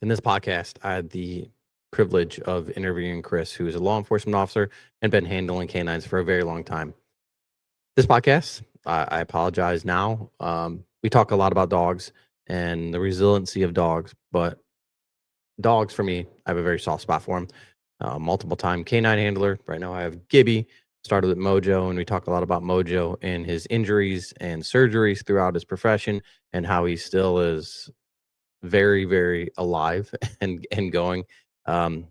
In this podcast, I had the privilege of interviewing Chris, who is a law enforcement officer and been handling canines for a very long time. This podcast, I apologize now. We talk a lot about dogs and the resiliency of dogs, but dogs for me, I have a very soft spot for them. Multiple time canine handler. Right now, I have Gibby. Started with Mojo, and we talk a lot about Mojo and his injuries and surgeries throughout his profession, and how he still is very, very alive and going. Um,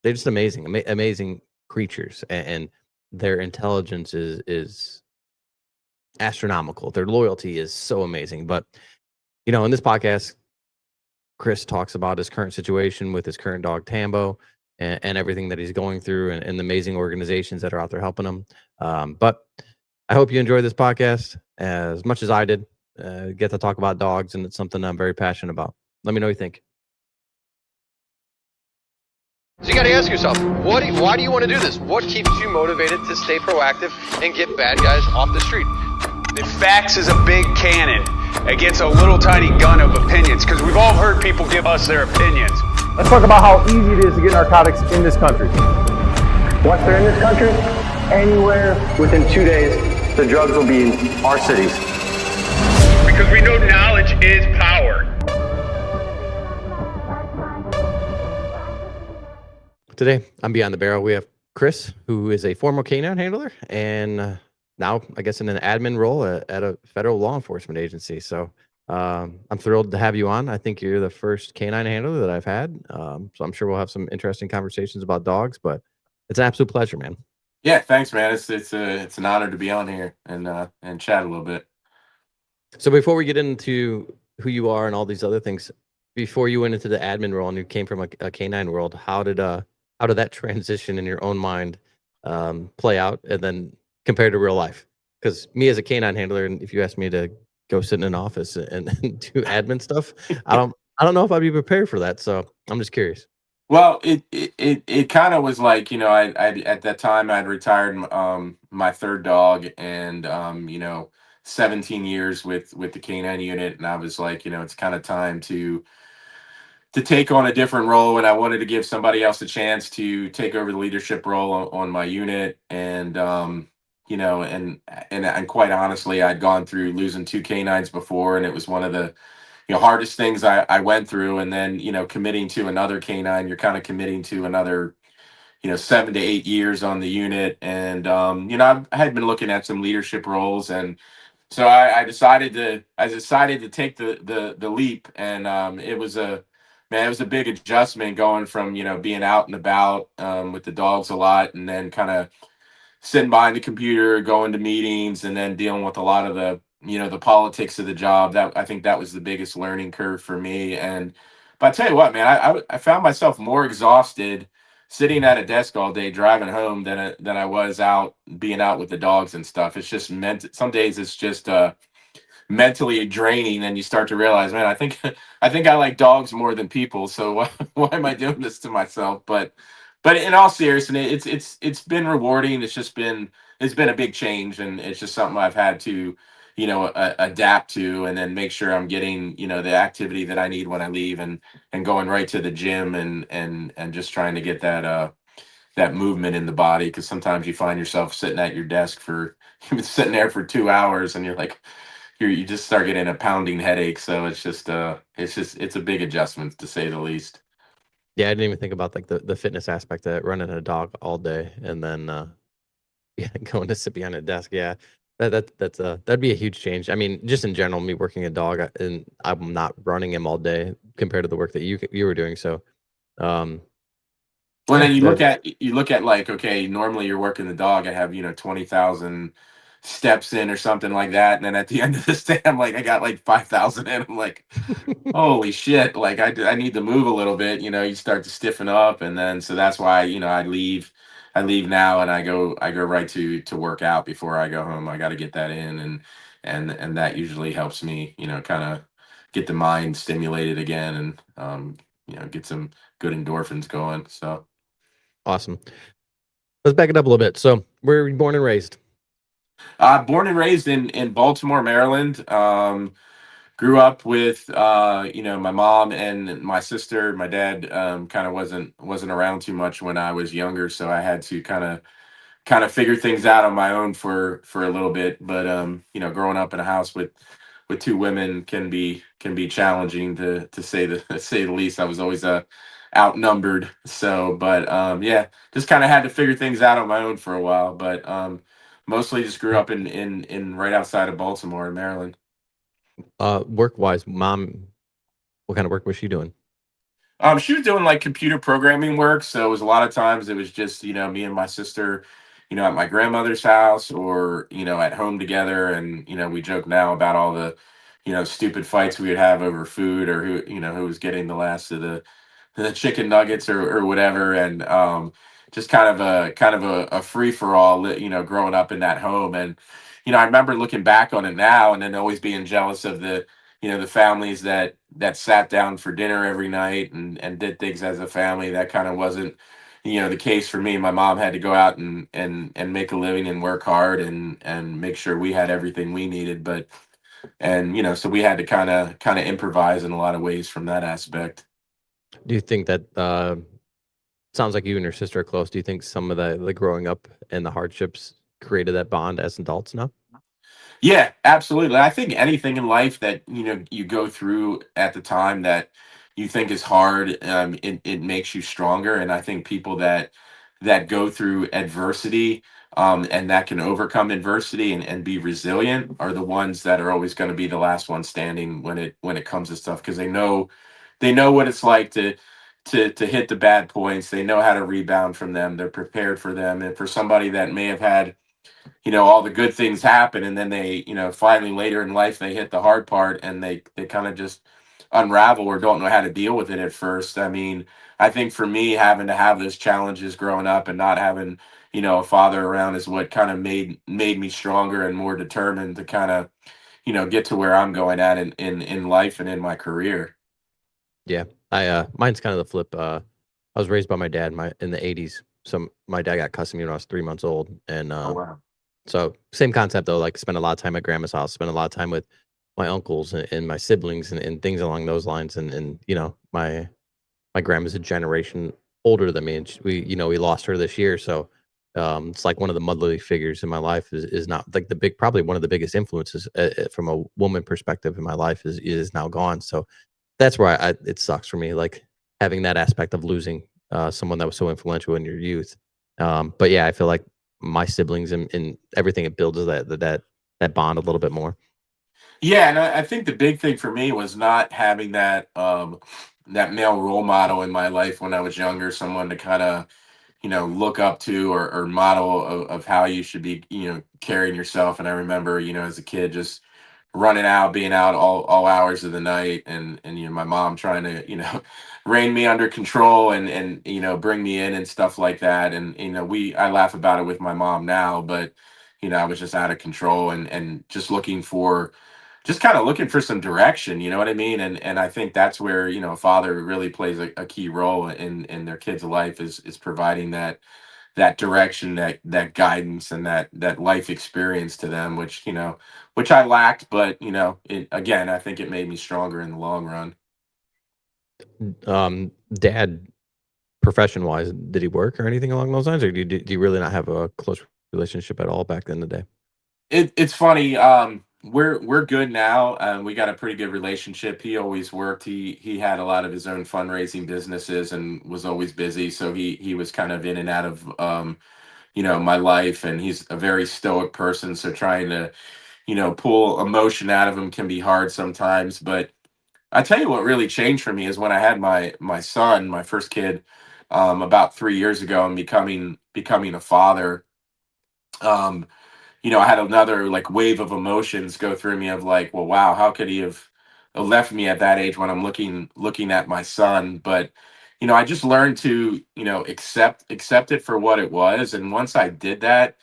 they're just amazing, amazing creatures, and their intelligence is astronomical. Their loyalty is so amazing. But in this podcast, Chris talks about his current situation with his current dog Tambo, and everything that he's going through, and the amazing organizations that are out there helping him. But I hope you enjoy this podcast as much as I did. Get to talk about dogs, and it's something I'm very passionate about. Let me know what you think. So you got to ask yourself, why do you want to do this? What keeps you motivated to stay proactive and get bad guys off the street? The facts is a big cannon against a little tiny gun of opinions, because we've all heard people give us their opinions. Let's talk about how easy it is to get narcotics in this country. Once they're in this country, anywhere within 2 days, the drugs will be in our cities. Because we know knowledge is power. Today, I'm Beyond the Barrel. We have Chris, who is a former canine handler and now, I guess, in an admin role at a federal law enforcement agency. So I'm thrilled to have you on. I think you're the first canine handler that I've had. So I'm sure we'll have some interesting conversations about dogs, but it's an absolute pleasure, man. Yeah, thanks, man. It's an honor to be on here and chat a little bit. So before we get into who you are and all these other things, before you went into the admin role and you came from a canine world, how did that transition in your own mind play out, and then compared to real life? Because me as a canine handler, and if you ask me to go sit in an office and do admin stuff, I don't know if I'd be prepared for that. So I'm just curious. Well, it kind of was like, I at that time I'd retired my third dog, and 17 years with the canine unit, and I was like, it's kind of time to take on a different role, and I wanted to give somebody else a chance to take over the leadership role on my unit. And and quite honestly, I'd gone through losing two canines before, and it was one of the hardest things I went through. And then committing to another canine, you're kind of committing to another 7 to 8 years on the unit. And I had been looking at some leadership roles, and so I decided to take the leap. And it was a big adjustment going from being out and about with the dogs a lot, and then kind of sitting behind the computer, going to meetings, and then dealing with a lot of the politics of the job. That, I think, that was the biggest learning curve for me. But I tell you what, man, I found myself more exhausted sitting at a desk all day driving home than I was being out with the dogs and stuff. It's just some days it's just mentally draining, and you start to realize, man, I think I like dogs more than people. So why am I doing this to myself? But in all seriousness, it's been rewarding. It's been a big change, and it's just something I've had to adapt to, and then make sure I'm getting the activity that I need when I leave, and going right to the gym, and just trying to get that movement in the body, because sometimes you find yourself sitting at your desk for you've been sitting there for 2 hours, and you're like, you just start getting a pounding headache. So it's a big adjustment, to say the least. Yeah, I didn't even think about like the fitness aspect of it, running a dog all day and then going to sit behind a desk. Yeah, that'd be a huge change. I mean, just in general, me working a dog, and I'm not running him all day compared to the work that you were doing. So, well, then you look at like, okay, normally you're working the dog, I have 20,000 steps in or something like that, and then at the end of this day, I'm like, I got like 5,000 in. I'm like, holy shit, like I need to move a little bit. You start to stiffen up, and then so that's why I leave now, and I go right to work out before I go home. I got to get that in, and that usually helps me kind of get the mind stimulated again, and get some good endorphins going. So awesome. Let's back it up a little bit. So, where were you born and raised? Born and raised in Baltimore, Maryland. grew up with my mom and my sister. My dad kind of wasn't around too much when I was younger, so I had to kind of figure things out on my own for a little bit. But growing up in a house with two women can be challenging to say the to say the least. I was always outnumbered. So, but yeah, just kind of had to figure things out on my own for a while. But mostly just grew up in right outside of Baltimore in Maryland. Work wise, mom, what kind of work was she doing? She was doing like computer programming work, so it was a lot of times it was just me and my sister, at my grandmother's house or at home together, and we joke now about all the stupid fights we would have over food or who was getting the last of the chicken nuggets or whatever, and just kind of a free for all, growing up in that home. And I remember looking back on it now and then always being jealous of the families that sat down for dinner every night and did things as a family. That kind of wasn't the case for me. My mom had to go out and make a living and work hard and make sure we had everything we needed. But and so we had to kind of improvise in a lot of ways from that aspect. Do you think that sounds like you and your sister are close? Do you think some of the growing up and the hardships created that bond as adults now? Yeah, absolutely. I think anything in life that you go through at the time that you think is hard, it makes you stronger. And I think people that go through adversity, and that can overcome adversity and be resilient are the ones that are always going to be the last one standing when it comes to stuff, because they know what it's like to hit the bad points. They know how to rebound from them. They're prepared for them. And for somebody that may have had all the good things happen, and then they finally later in life they hit the hard part and they kind of just unravel or don't know how to deal with it at first. I mean, I think for me, having to have those challenges growing up and not having a father around is what kind of made me stronger and more determined to kind of get to where I'm going at in life and in my career. Yeah, I mine's kind of the flip. I was raised by my dad in the '80s, so my dad got custody when I was 3 months old, and Oh wow. so same concept though. Like spent a lot of time at grandma's house, spent a lot of time with my uncles and my siblings and things along those lines. And my grandma's a generation older than me, and we lost her this year. So it's like one of the motherly figures in my life is not like probably one of the biggest influences from a woman perspective in my life is now gone. So that's where it sucks for me, like having that aspect of losing someone that was so influential in your youth. But yeah, I feel like my siblings and everything it builds that bond a little bit more. Yeah, and I think the big thing for me was not having that male role model in my life when I was younger, someone to kind of look up to or model of how you should be carrying yourself. And I remember as a kid just running out, being out all hours of the night, and my mom trying to rein me under control and bring me in and stuff like that. And I laugh about it with my mom now, but I was just out of control and just kind of looking for some direction, you know what I mean? And I think that's where, a father really plays a key role in their kids' life, is providing that direction, that guidance, and that life experience to them, which I lacked. But again, I think it made me stronger in the long run. Dad, profession wise, did he work or anything along those lines, or do you really not have a close relationship at all back in the day? It's funny. We're good now. We got a pretty good relationship. He always worked. He had a lot of his own fundraising businesses and was always busy. So he was kind of in and out of my life. And he's a very stoic person. So trying to pull emotion out of him can be hard sometimes. But I tell you what really changed for me is when I had my son, my first kid, about 3 years ago, and becoming a father. Um, I had another like wave of emotions go through me of like, well, wow, how could he have left me at that age when I'm looking at my son? But I just learned to accept it for what it was, and once I did that,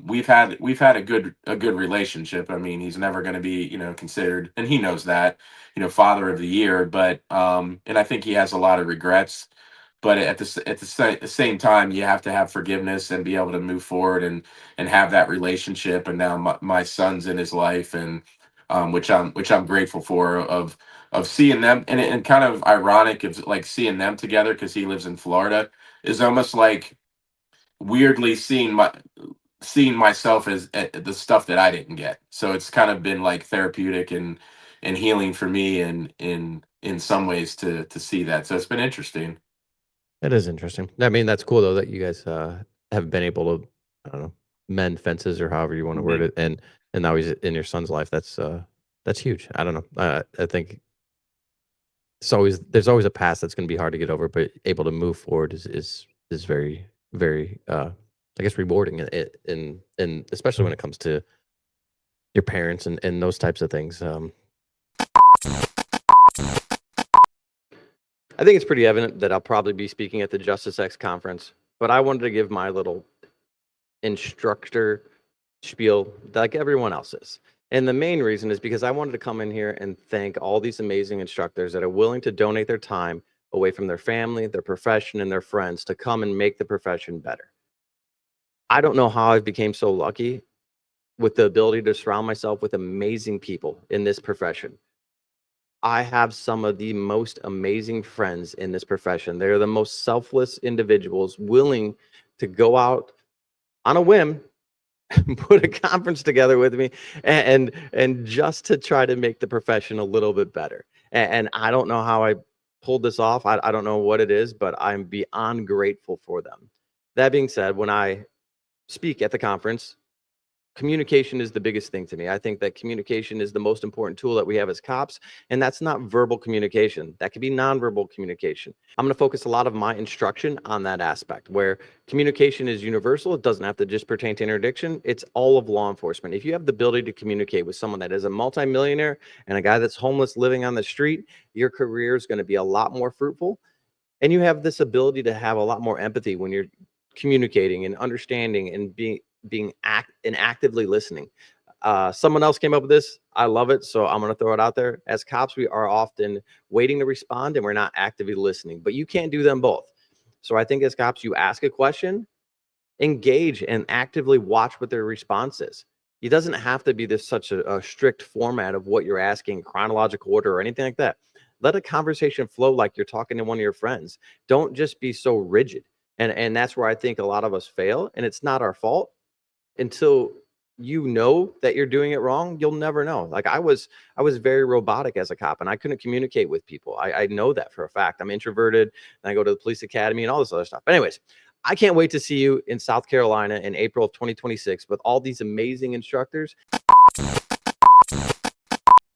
we've had a good relationship. I mean, he's never going to be considered, and he knows that, father of the year, but and I think he has a lot of regrets, but at the same time you have to have forgiveness and be able to move forward and have that relationship. And now my son's in his life, and which I'm grateful for, of seeing them. And kind of ironic of like seeing them together, because he lives in Florida, is almost like weirdly seeing myself as the stuff that I didn't get. So it's kind of been like therapeutic and healing for me, and in some ways to see that. So it's been interesting. It is interesting. I mean, that's cool though that you guys have been able to, I don't know, mend fences or however you want to word Mhm. it, and now he's in your son's life. That's huge. I don't know. I think there's always a past that's going to be hard to get over, but able to move forward is very very I guess rewarding, and especially when it comes to your parents and those types of things. I think it's pretty evident that I'll probably be speaking at the Justice X conference, but I wanted to give my little instructor spiel like everyone else is. And the main reason is because I wanted to come in here and thank all these amazing instructors that are willing to donate their time away from their family, their profession, and their friends to come and make the profession better. I don't know how I became so lucky with the ability to surround myself with amazing people in this profession. I have some of the most amazing friends in this profession. They're the most selfless individuals willing to go out on a whim and put a conference together with me and just to try to make the profession a little bit better. And I don't know how I pulled this off. I don't know what it is, but I'm beyond grateful for them. That being said, when I speak at the conference, communication is the biggest thing to me. I think that communication is the most important tool that we have as cops, and that's not verbal communication. That could be nonverbal communication. I'm going to focus a lot of my instruction on that aspect where communication is universal. It doesn't have to just pertain to interdiction. It's all of law enforcement. If you have the ability to communicate with someone that is a multimillionaire and a guy that's homeless living on the street, your career is going to be a lot more fruitful. And you have this ability to have a lot more empathy when you're communicating and understanding and actively listening. Someone else came up with this. I love it, so I'm going to throw it out there. As cops, we are often waiting to respond and we're not actively listening, but you can't do them both. So I think as cops, you ask a question, engage, and actively watch what their response is. It doesn't have to be this such a strict format of what you're asking, chronological order or anything like that. Let a conversation flow like you're talking to one of your friends. Don't just be so rigid. And that's where I think a lot of us fail, and it's not our fault until you know that you're doing it wrong. You'll never know. Like I was very robotic as a cop, and I couldn't communicate with people. I know that for a fact. I'm introverted, and I go to the police academy and all this other stuff. But anyways, I can't wait to see you in South Carolina in April of 2026 with all these amazing instructors.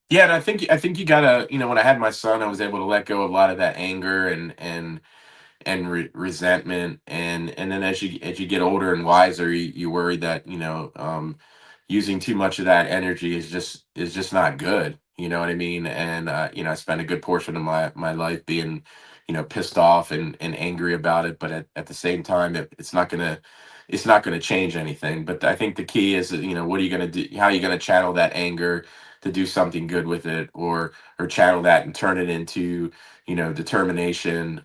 Yeah, and I think you gotta, when I had my son, I was able to let go of a lot of that anger and resentment, and then as you get older and wiser, you worry that using too much of that energy is just not good. You know what I mean? And I spent a good portion of my life being pissed off and angry about it, but at the same time, it's not gonna change anything. But I think the key is, what are you gonna do? How are you gonna channel that anger to do something good with it, or channel that and turn it into determination,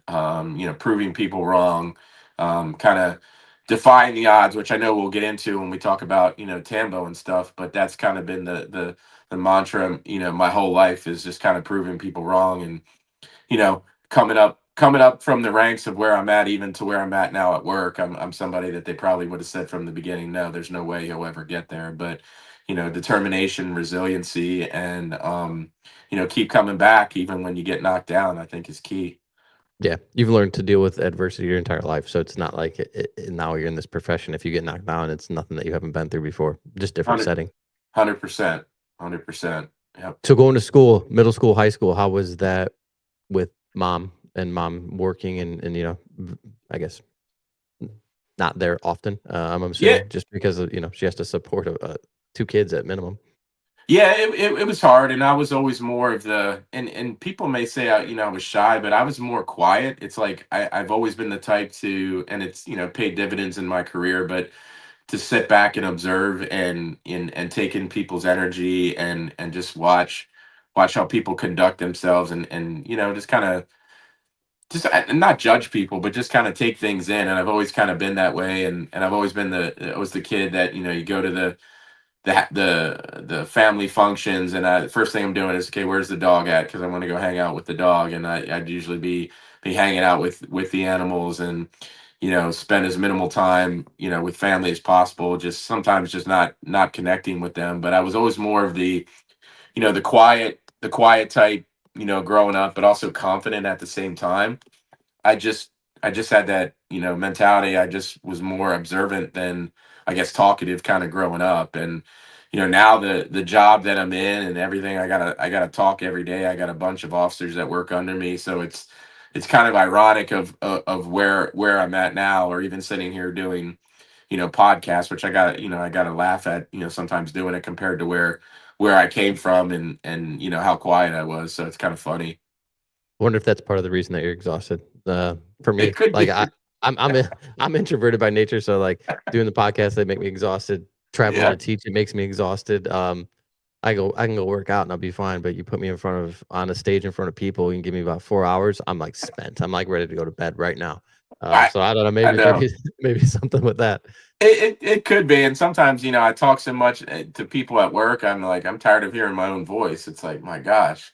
proving people wrong, kind of defying the odds, which I know we'll get into when we talk about Tambo and stuff. But that's kind of been the mantra, my whole life, is just kind of proving people wrong, and you know, coming up from the ranks of where I'm at, even to where I'm at now at work. I'm somebody that they probably would have said from the beginning, no, there's no way he'll ever get there. But determination, resiliency, and keep coming back even when you get knocked down, I think is key. Yeah, you've learned to deal with adversity your entire life, so it's not like now you're in this profession. If you get knocked down, it's nothing that you haven't been through before, just different 100 setting. 100%. 100%. Yep. So going to school, middle school, high school, how was that with mom working and I guess not there often. I'm Yeah. assuming just because of, she has to support two kids at minimum. Yeah, it was hard, and I was always more of and people may say I was shy, but I was more quiet. It's like I've always been the type to, and it's paid dividends in my career, but to sit back and observe and take in people's energy and just watch how people conduct themselves, and just kind of just and not judge people, but just kind of take things in. And I've always kind of been that way, and I've always been I was the kid that you go to the family functions, and the first thing I'm doing is, okay, where's the dog at? Because I want to go hang out with the dog, and I'd usually be hanging out with the animals, and spend as minimal time with family as possible. Just sometimes just not connecting with them. But I was always more of the quiet type, growing up, but also confident at the same time. I just I just had that, mentality. I just was more observant than, I guess, talkative kind of growing up. And now the job that I'm in and everything, I gotta talk every day. I got a bunch of officers that work under me, so it's kind of ironic of where I'm at now, or even sitting here doing podcasts, which I gotta laugh at, sometimes doing it compared to where I came from, and how quiet I was. So it's kind of funny. I wonder if that's part of the reason that you're exhausted. For It me, could like be. I'm introverted by nature, so like doing the podcast, they make me exhausted. Traveling Yeah. to teach, it makes me exhausted. I can go work out and I'll be fine, but you put me on a stage in front of people, you can give me about 4 hours, I'm like spent. I'm like ready to go to bed right now. I So I don't know, I know. maybe something with that. It could be, and sometimes I talk so much to people at work. I'm like, I'm tired of hearing my own voice. It's like, my gosh,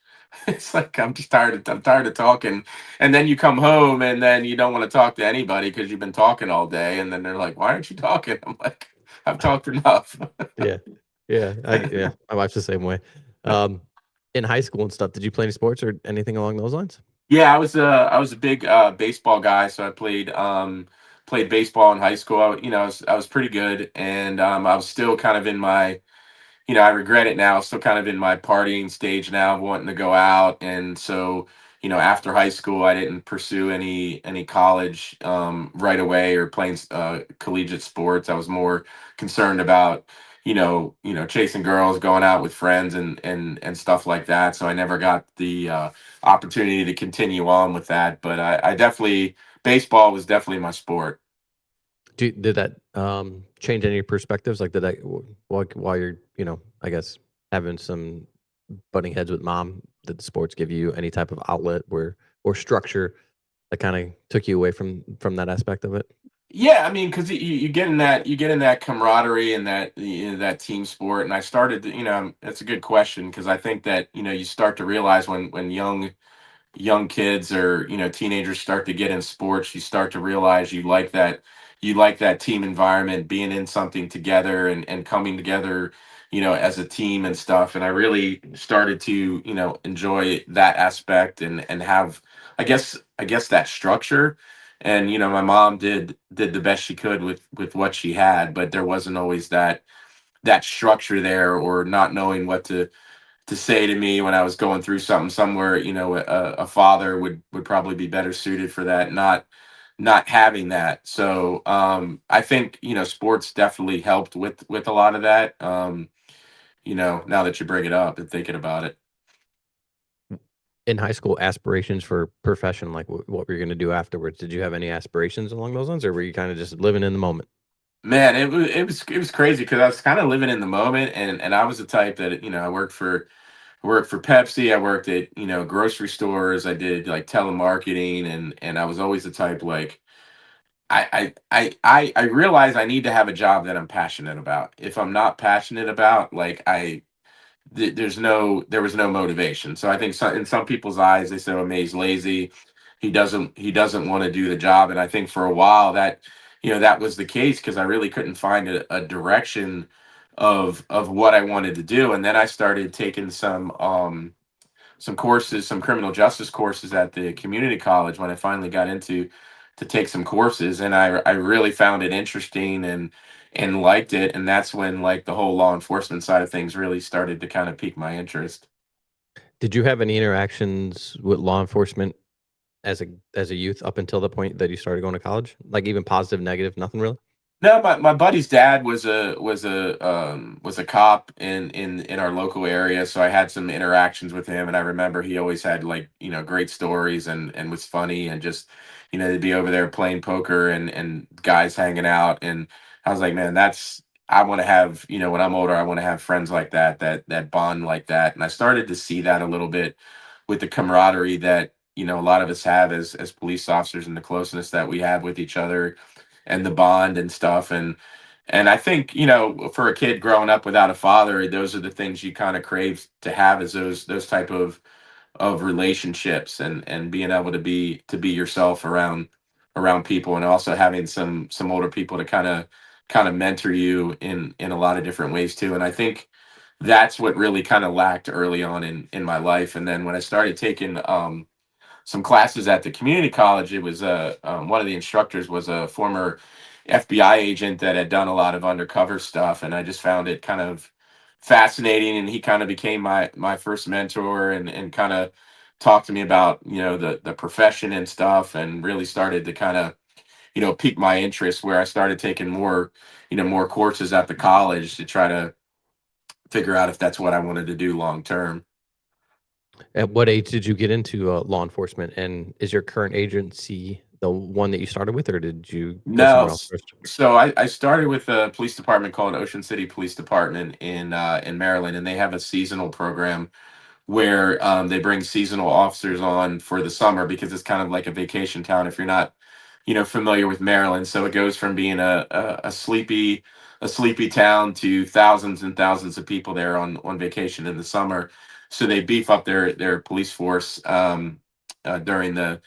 it's like I'm tired of talking. And then you come home, and then you don't want to talk to anybody because you've been talking all day. And then they're like, why aren't you talking? I'm like, I've talked enough. Yeah. Yeah, my wife's the same way. Um, in high school and stuff, did you play any sports or anything along those lines? Yeah, I was a big baseball guy, so I played baseball in high school. I was pretty good, and I was still kind of in my, I regret it now, still kind of in my partying stage now, of wanting to go out. And so, after high school, I didn't pursue any college right away, or playing collegiate sports. I was more concerned about, chasing girls, going out with friends, and stuff like that. So I never got the opportunity to continue on with that. But I definitely, baseball was definitely my sport. Did that change any perspectives? Like, did that while you're, I guess having some butting heads with mom, did the sports give you any type of outlet where or structure that kind of took you away from that aspect of it? Yeah, I mean, because you get in that camaraderie, and that team sport. And I started to, that's a good question, because I think that you start to realize when young kids, or teenagers, start to get in sports, you start to realize you like that team environment, being in something together, and coming together, as a team and stuff. And I really started to enjoy that aspect, and have, I guess that structure. And my mom did the best she could with what she had, but there wasn't always that structure there, or not knowing what to say to me when I was going through something somewhere. A father would probably be better suited for that, not having that. So I think sports definitely helped with a lot of that. Now that you bring it up and thinking about it. In high school, aspirations for profession, like what were you going to do afterwards? Did you have any aspirations along those lines, or were you kind of just living in the moment? Man, it was crazy, because I was kind of living in the moment, and I was the type that, I worked for Pepsi. I worked at grocery stores. I did like telemarketing, and I was always the type, like, I realize I need to have a job that I'm passionate about. If I'm not passionate about, like, there was no motivation. So I think, in some people's eyes, they say, oh, May's lazy. He doesn't want to do the job. And I think for a while that was the case, because I really couldn't find a direction of what I wanted to do. And then I started taking some courses, some criminal justice courses at the community college, when I finally got into to take some courses. And I really found it interesting, and liked it. And that's when, like, the whole law enforcement side of things really started to kind of pique my interest. Did you have any interactions with law enforcement as a youth up until the point that you started going to college? Like even positive, negative, nothing really? No, my buddy's dad was a cop in our local area, so I had some interactions with him. And I remember he always had, like, great stories, and was funny, and just they'd be over there playing poker, and guys hanging out. And I was like, man, I want to have, when I'm older, I want to have friends like that bond like that. And I started to see that a little bit with the camaraderie that a lot of us have as police officers, and the closeness that we have with each other, and the bond and stuff. And And I think, for a kid growing up without a father, those are the things you kind of crave to have, is those type of relationships, and being able to be yourself around people, and also having some older people to kind of mentor you in a lot of different ways too. And I think that's what really kind of lacked early on in my life. And then when I started taking some classes at the community college, it was one of the instructors was a former FBI agent that had done a lot of undercover stuff, and I just found it kind of fascinating. And he kind of became my first mentor, and kind of talked to me about the profession and stuff, and really started to kind of pique my interest, where I started taking more courses at the college to try to figure out if that's what I wanted to do long term. At what age did you get into law enforcement? And is your current agency the one that you started with, or did you go No, somewhere else first? so I started with a police department called Ocean City Police Department in Maryland, and they have a seasonal program where they bring seasonal officers on for the summer, because it's kind of like a vacation town if you're not familiar with Maryland. So it goes from being a sleepy town to thousands and thousands of people there on vacation in the summer. So they beef up their police force during the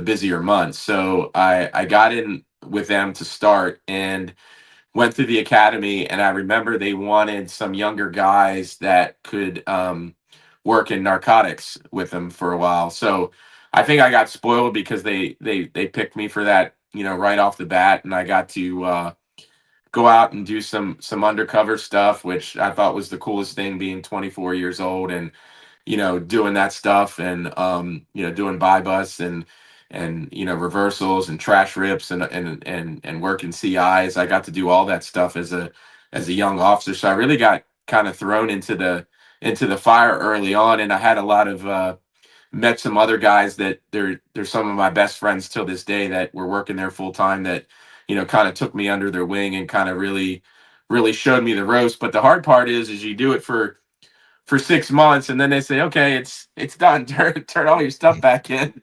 busier months. So I got in with them to start, and went through the academy. And I remember they wanted some younger guys that could work in narcotics with them for a while. So I think I got spoiled, because they picked me for that, right off the bat, and I got to go out and do some undercover stuff, which I thought was the coolest thing, being 24 years old, and doing that stuff, and doing buy busts, and reversals and trash rips, and working CIs. I got to do all that stuff as a young officer. So I really got kind of thrown into the fire early on, and I had a lot of met some other guys that they're some of my best friends till this day, that were working there full time, that kind of took me under their wing, and kind of really showed me the ropes. But the hard part is you do it for 6 months, and then they say, okay, it's done. Turn all your stuff back in.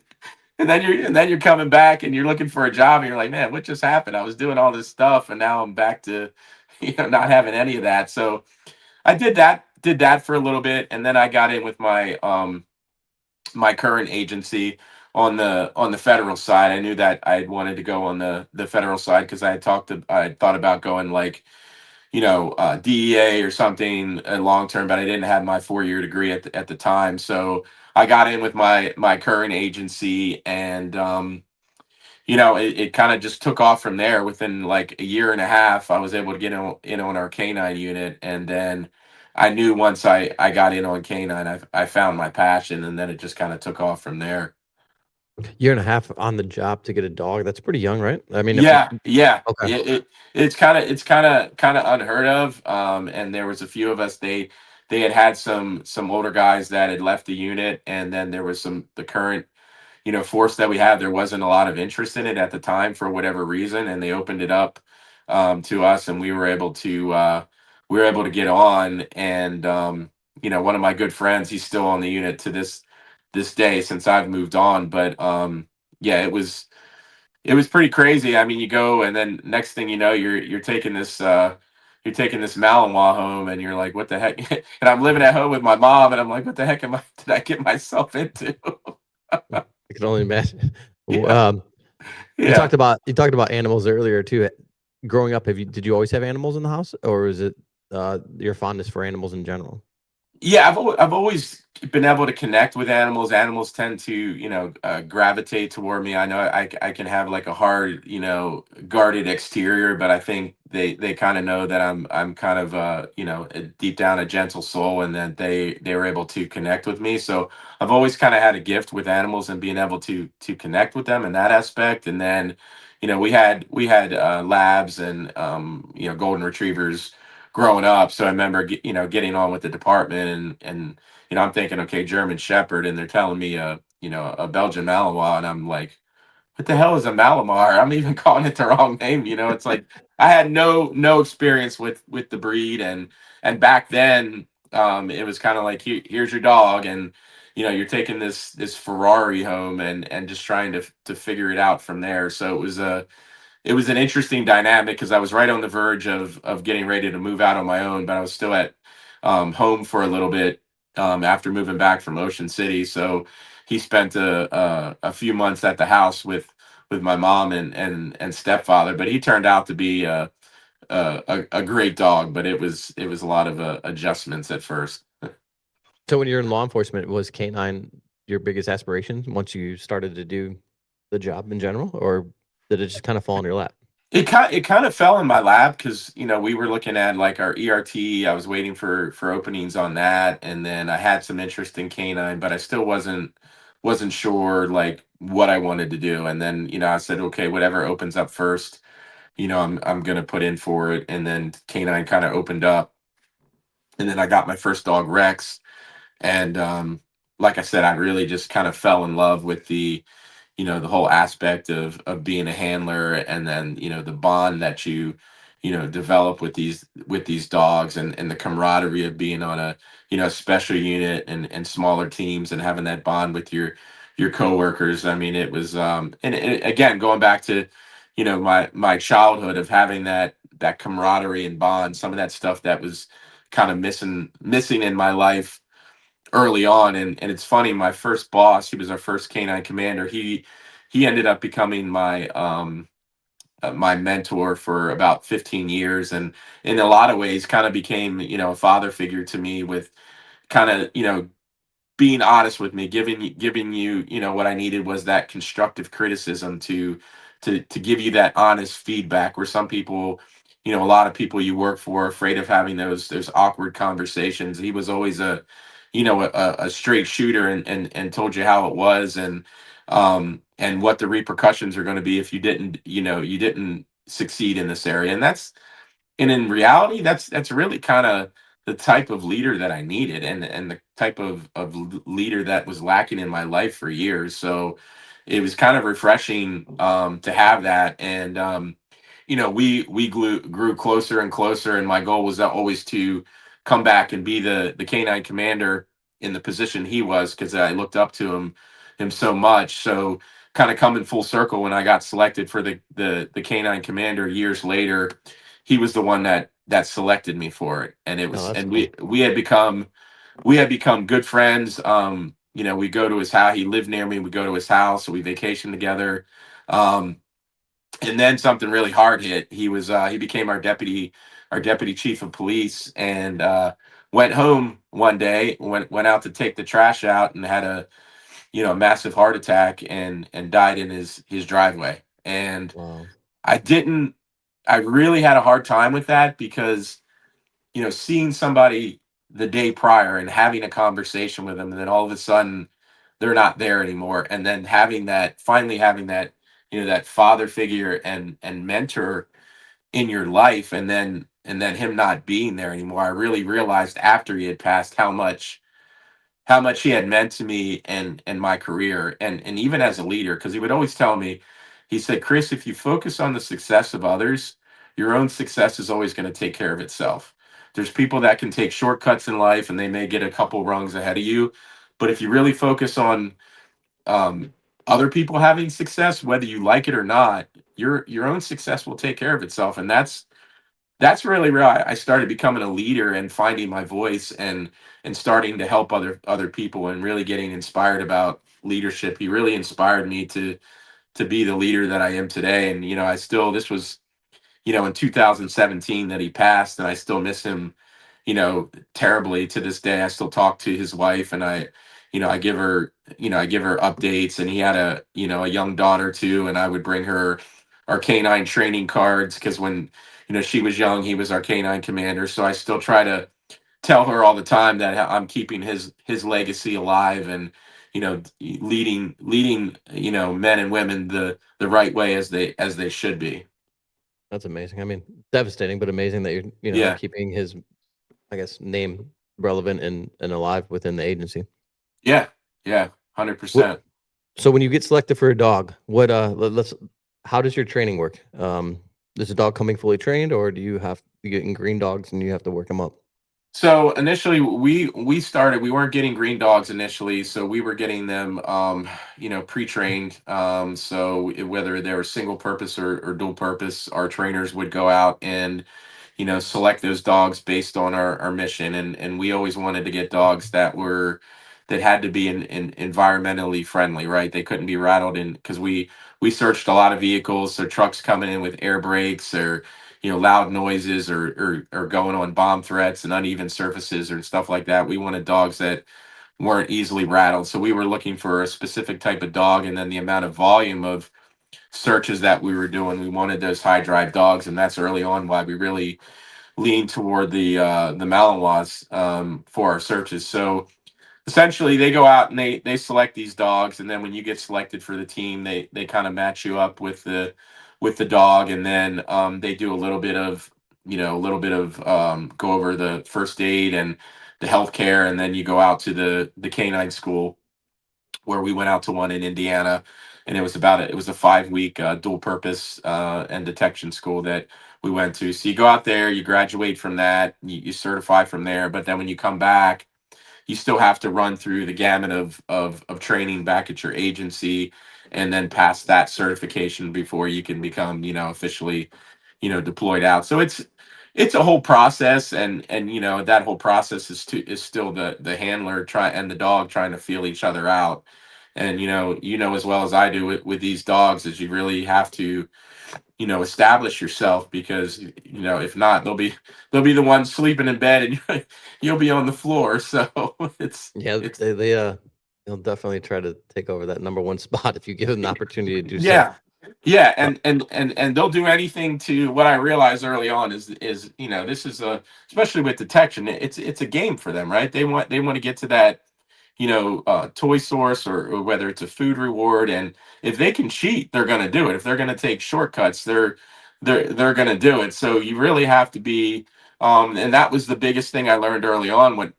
And then you're coming back, and you're looking for a job, and you're like, man, what just happened? I was doing all this stuff, and now I'm back to not having any of that. So I did that for a little bit, and then I got in with my current agency on the federal side. I knew that I wanted to go on the federal side, because I had thought about going, like, DEA or something long term, but I didn't have my 4-year degree at the time. So I got in with my current agency, and it kind of just took off from there. Within like a year and a half, I was able to get in on our canine unit, and then I knew once I got in on canine, I found my passion, and then it just kind of took off from there. Year and a half on the job to get a dog. That's pretty young, right? I mean, if Yeah, yeah. okay. It's kind of unheard of. And there was a few of us. They had some older guys that had left the unit, and then there was the current force that we had. There wasn't a lot of interest in it at the time for whatever reason, and they opened it up to us, and we were able to get on. And one of my good friends, he's still on the unit to this day, since I've moved on. But yeah, it was pretty crazy. I mean, you go, and then next thing you know, you're taking this Malinois home, and you're like, what the heck? And I'm living at home with my mom, and I'm like, what the heck did I get myself into? I can only imagine. Yeah, You yeah. talked about animals earlier too. Growing up, did you always have animals in the house, or is it your fondness for animals in general? Yeah, I've always been able to connect with animals. Animals tend to, gravitate toward me. I know I can have like a hard, guarded exterior, but I think they kind of know that I'm kind of deep down a gentle soul, and that they were able to connect with me. So I've always kind of had a gift with animals, and being able to connect with them in that aspect. And then, we had labs, and golden retrievers growing up. So I remember, getting on with the department, and I'm thinking, okay, German Shepherd, and they're telling me a Belgian Malinois, and I'm like, what the hell is a Malamar? I'm even calling it the wrong name. It's like I had no experience with the breed, and back then, it was kind of like, here's your dog, and you're taking this Ferrari home, and just trying to figure it out from there. So was an interesting dynamic because I was right on the verge of getting ready to move out on my own, but I was still at home for a little bit after moving back from Ocean City. So he spent a few months at the house with my mom and stepfather. But he turned out to be a great dog, but it was a lot of adjustments at first. So when you're in law enforcement, was canine your biggest aspiration once you started to do the job in general, or did it just kind of fall in your lap? It kind of fell in my lap because we were looking at like our ERT. I was waiting for openings on that, and then I had some interest in canine, but I still wasn't sure like what I wanted to do. And then I said, okay, whatever opens up first, I'm gonna put in for it. And then canine kind of opened up, and then I got my first dog Rex, and like I said, I really just kind of fell in love with the whole aspect of being a handler, and then the bond that you develop with these dogs, and the camaraderie of being on a special unit and smaller teams, and having that bond with your coworkers. I mean, it was again, going back to my childhood of having that camaraderie and bond, some of that stuff that was kind of missing in my life early on. And it's funny, my first boss, he was our first canine commander. He ended up becoming my mentor for about 15 years, and in a lot of ways kind of became a father figure to me, with kind of being honest with me, giving you what I needed was that constructive criticism to give you that honest feedback, where some people, a lot of people you work for are afraid of having those awkward conversations. He was always a straight shooter, and told you how it was, and what the repercussions are going to be if you didn't succeed in this area. And in reality, that's really kind of the type of leader that I needed, and the type of leader that was lacking in my life for years. So it was kind of refreshing to have that. And we grew closer and closer, and my goal was always to come back and be the canine commander in the position he was, because I looked up to him so much. So kind of coming full circle, when I got selected for the canine commander years later, he was the one that selected me for it. And it Oh, was, that's and cool. we had become good friends. We go to his house. He lived near me. We go to his house, so we vacation together. um and then something really hard hit. He became our deputy chief of police, and went home one day, went out to take the trash out, and had a massive heart attack, and died in his driveway. And Wow. I didn't I really had a hard time with that, because seeing somebody the day prior and having a conversation with them, and then all of a sudden they're not there anymore, and then finally having that father figure and mentor in your life, and then him not being there anymore. I really realized after he had passed how much he had meant to me and my career, and even as a leader, because he would always tell me, he said, Chris, if you focus on the success of others, your own success is always going to take care of itself. There's people that can take shortcuts in life, and they may get a couple rungs ahead of you, but if you really focus on um, other people having success, whether you like it or not, your own success will take care of itself. And that's really where I started becoming a leader, and finding my voice, and starting to help other people, and really getting inspired about leadership. He really inspired me to be the leader that I am today. And I still this was in 2017 that he passed, and I still miss him terribly to this day. I still talk to his wife, and I give her updates. And he had a young daughter too, and I would bring her our canine training cards, because when she was young, he was our canine commander. So I still try to tell her all the time that I'm keeping his legacy alive, and leading men and women the right way, as they should be. That's amazing. I mean, devastating, but amazing that you're, Yeah, keeping his, I guess, name relevant and alive within the agency. yeah, yeah, What, 100%. so when you get selected for a dog, what how does your training work? Is the dog coming fully trained, or do you getting green dogs and you have to work them up? So initially we started, we weren't getting green dogs initially, so we were getting them pre-trained. So whether they were single purpose or dual purpose, our trainers would go out and select those dogs based on our mission. And we always wanted to get dogs that had to be environmentally friendly, right? They couldn't be rattled in, because we searched a lot of vehicles, so trucks coming in with air brakes or loud noises or going on bomb threats and uneven surfaces or stuff like that. We wanted dogs that weren't easily rattled. So we were looking for a specific type of dog, and then the amount of volume of searches that we were doing, we wanted those high drive dogs, and that's early on why we really leaned toward the Malinois for our searches. So essentially they go out and they select these dogs, and then when you get selected for the team, they kind of match you up with the dog, and then they do a little bit of go over the first aid and the healthcare, and then you go out to the canine school, where we went out to one in Indiana, and it was a 5 week dual purpose and detection school that we went to. So you go out there, you graduate from that, you certify from there, but then when you come back, you still have to run through the gamut of training back at your agency, and then pass that certification before you can become officially deployed out. So it's a whole process, and that whole process is still the handler try and the dog trying to feel each other out. And as well as I do with these dogs, is you really have to establish yourself, because if not, they'll be the ones sleeping in bed, and you'll be on the floor. So Yeah, it's they'll definitely try to take over that number one spot if you give them the opportunity to do so. yeah. Yeah, Uh, and they'll do anything. To what I realized early on is this is a, especially with detection, it's a game for them, right? They want to get to that toy source, or whether it's a food reward, and if they can cheat, they're going to do it. If they're going to take shortcuts, they're going to do it. So you really have to be, and that was the biggest thing I learned early on. What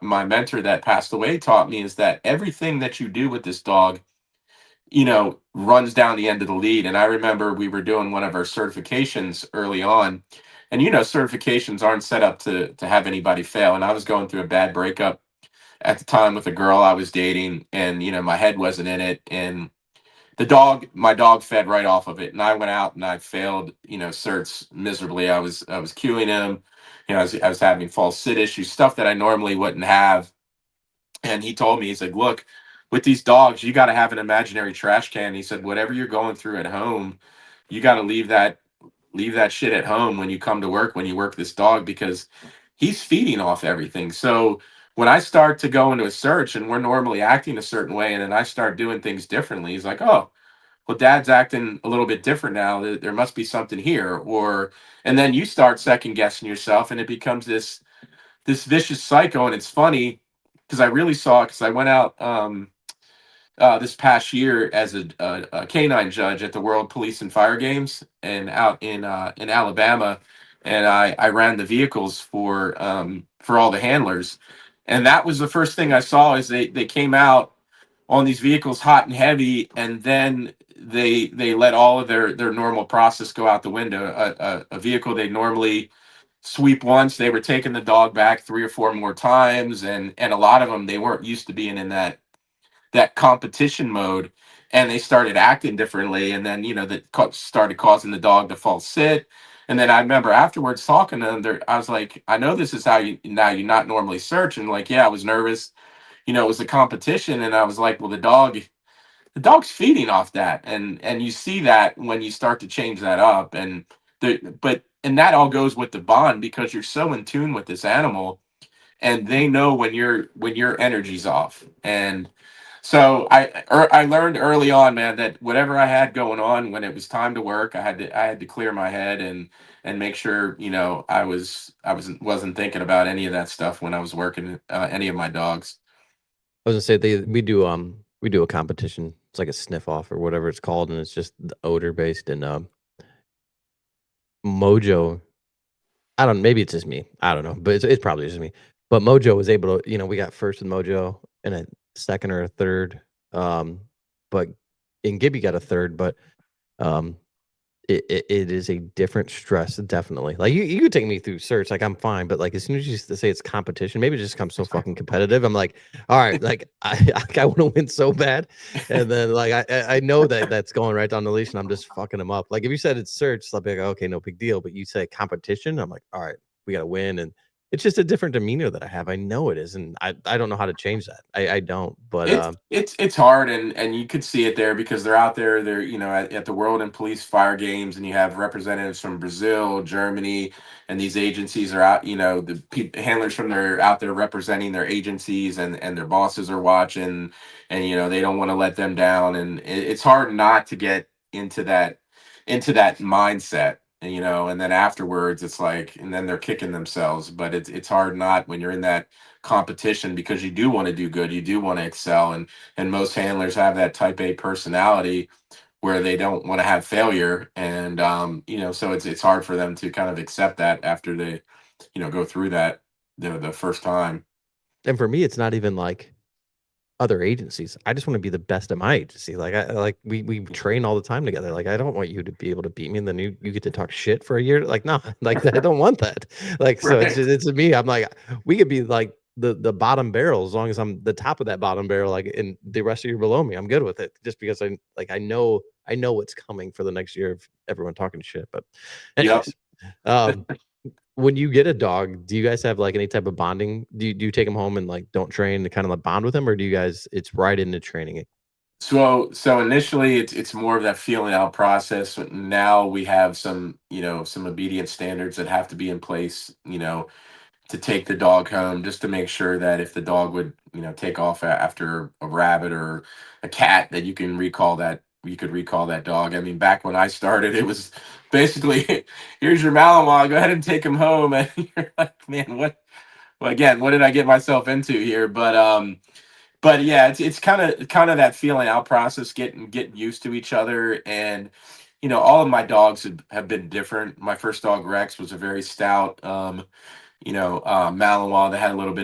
my mentor that passed away taught me, is that everything that you do with this dog runs down the end of the lead. And I remember we were doing one of our certifications early on, and certifications aren't set up to have anybody fail. And I was going through a bad breakup at the time with a girl I was dating, and my head wasn't in it, and my dog fed right off of it, and I went out and I failed certs miserably. I was cueing him, I was having false sit issues, stuff that I normally wouldn't have. And he told me, he's like, look, with these dogs, you got to have an imaginary trash can. He said, whatever you're going through at home, you got to leave that shit at home when you come to work, when you work this dog, because he's feeding off everything. So when I start to go into a search, and we're normally acting a certain way, and then I start doing things differently, he's like, oh, well, dad's acting a little bit different now. There must be something here. And then you start second guessing yourself, and it becomes this vicious cycle. And it's funny, because I really saw it, because I went out this past year as a canine judge at the World Police and Fire Games, and out in Alabama, and I ran the vehicles for all the handlers, and that was the first thing I saw, is they came out on these vehicles hot and heavy, and then they let all of their normal process go out the window. A vehicle they normally sweep once, they were taking the dog back 3 or 4 more times, and a lot of them, they weren't used to being in that competition mode, and they started acting differently, and then that started causing the dog to fall sit. And then I remember afterwards talking to them, I was like, I know this is how you not normally search. And like, yeah, I was nervous, it was a competition. And I was like, well, the dog's feeding off that, and you see that when you start to change that up. And that all goes with the bond, because you're so in tune with this animal, and they know when your energy's off. And so I learned early on, man, that whatever I had going on, when it was time to work, I had to clear my head, and make sure I wasn't thinking about any of that stuff when I was working any of my dogs. I was gonna say we do a competition. It's like a sniff off or whatever it's called, and it's just the odor based. And Mojo, I don't. Maybe it's just me. I don't know, but it's probably just me. But Mojo was able to. We got first with Mojo, and a second or a third. But and Gibby got a third. But um, It is a different stress, definitely. Like, you could take me through search, like, I'm fine, but, like, as soon as you say it's competition, maybe it just becomes so fucking competitive, I'm like, "Alright," like, I wanna win so bad, and then, like, I know that that's going right down the leash, and I'm just fucking them up. Like, if you said it's search, I'll be like, "Okay, no big deal," but you say competition, I'm like, "Alright, we gotta win," and it's just a different demeanor that I have. I know it is, and I don't know how to change that. I don't, but, It's hard, and you could see it there because they're out there. They're at the World and Police Fire Games, and you have representatives from Brazil, Germany, and these agencies are out. Handlers from there out there representing their agencies, and their bosses are watching, and they don't want to let them down, and it's hard not to get into that mindset. And then afterwards, it's like, and then they're kicking themselves. But it's hard not when you're in that competition because you do want to do good, you do want to excel, and most handlers have that type A personality where they don't want to have failure, and so it's hard for them to kind of accept that after they go through that the first time. and for me, it's not even like other agencies. I just wanna be the best at my agency. Like, we train all the time together. Like, I don't want you to be able to beat me and then you get to talk shit for a year. Like, no, like, I don't want that. Like, so Right. it's me. I'm like, we could be like the bottom barrel as long as I'm the top of that bottom barrel, like, and the rest of you below me, I'm good with it just because I know what's coming for the next year of everyone talking shit. But Yep. anyways, um when you get a dog, do you guys have, like, any type of bonding? Do you take them home and, like, don't train to kinda, like, bond with them, or do you guys it's right into training it? So initially it's more of that feeling out process. But now we have some obedience standards that have to be in place, to take the dog home, just to make sure that if the dog would take off after a rabbit or a cat, that you could recall that dog. I mean, back when I started, it was basically here's your Malinois, go ahead and take him home. And you're like, man, what did I get myself into here? But yeah, it's kind of that feeling out process, getting used to each other. And all of my dogs have been different. My first dog, Rex, was a very stout Malinois that had a little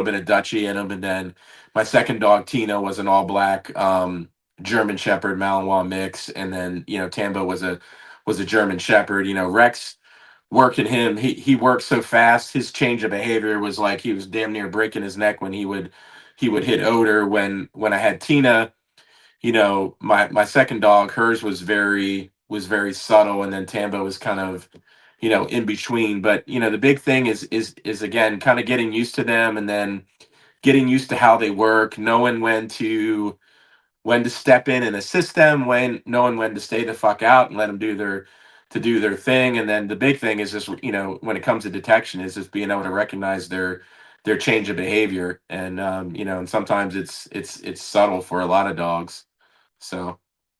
bit of Dutchy in him. And then my second dog, Tina, was an all black German Shepherd Malinois mix. And then Tambo was a German Shepherd. Rex, working him, he worked so fast. His change of behavior was like he was damn near breaking his neck when he would hit odor. When I had Tina, my second dog, hers was very subtle, and then Tambo was kind of in between. But the big thing is again kind of getting used to them, and then getting used to how they work, knowing when to step in and assist them, when knowing when to stay the fuck out and let them do their thing. And then the big thing is just when it comes to detection, is just being able to recognize their change of behavior. And and sometimes it's subtle for a lot of dogs. So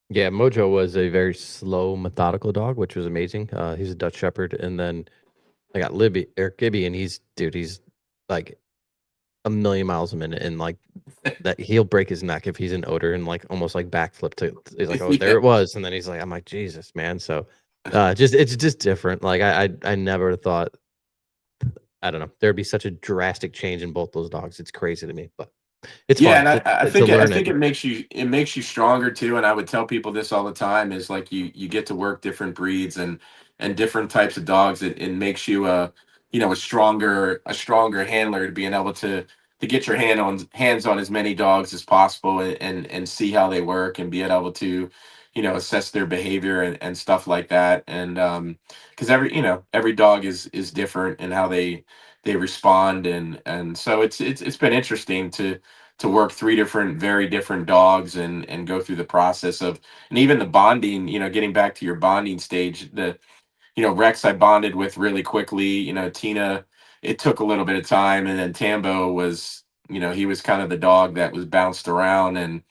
Yeah, Mojo was a very slow, methodical dog, which was amazing. He's a Dutch Shepherd, and then I got Libby or Gibby, and he's like a million miles a minute, and like that he'll break his neck if he's in odor and like almost like backflip to. He's like, oh, there yeah. it was, and then he's like, I'm like, Jesus, man. So, it's just different. Like I never thought I don't know there'd be such a drastic change in both those dogs. It's crazy to me, but it's Yeah, fun and I to think I learn it. think it makes you stronger too. And I would tell people this all the time, is like you get to work different breeds and different types of dogs. It makes you a stronger handler, to being able to get your hands on as many dogs as possible, and see how they work, and be able to assess their behavior, and stuff like that. And because every dog is different in how they respond. And so it's been interesting to work three different, very different dogs, and go through the process of, and even the bonding, getting back to your bonding stage. Rex, I bonded with really quickly. Tina, it took a little bit of time. And then Tambo was, he was kind of the dog that was bounced around, and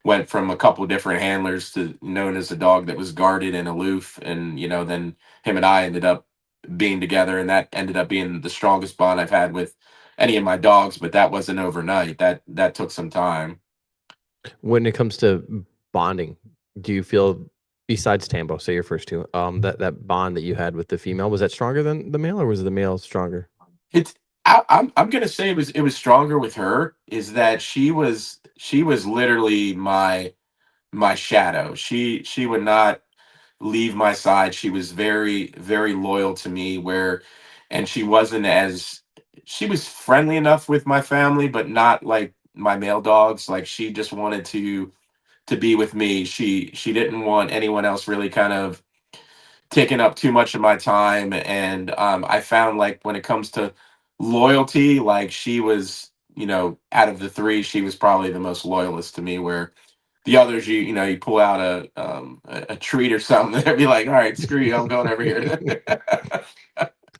went from a couple different handlers to known as a dog that was guarded and aloof. And then him and I ended up being together, and that ended up being the strongest bond I've had with any of my dogs. But that wasn't overnight. That took some time. When it comes to bonding, do you feel besides Tambo, say your first two, that bond that you had with the female, was that stronger than the male, or was the male stronger? It's I'm gonna say it was stronger with her. Is that she was literally my shadow. She would not leave my side. She was very, very loyal to me, and she wasn't as, she was friendly enough with my family, but not like my male dogs. Like, she just wanted to be with me. She didn't want anyone else really kind of taking up too much of my time. And I found, like, when it comes to loyalty, like, she was, out of the three, she was probably the most loyalist to me. Where the others, you pull out a treat or something, they'd be like, all right, screw you, I'm going over here.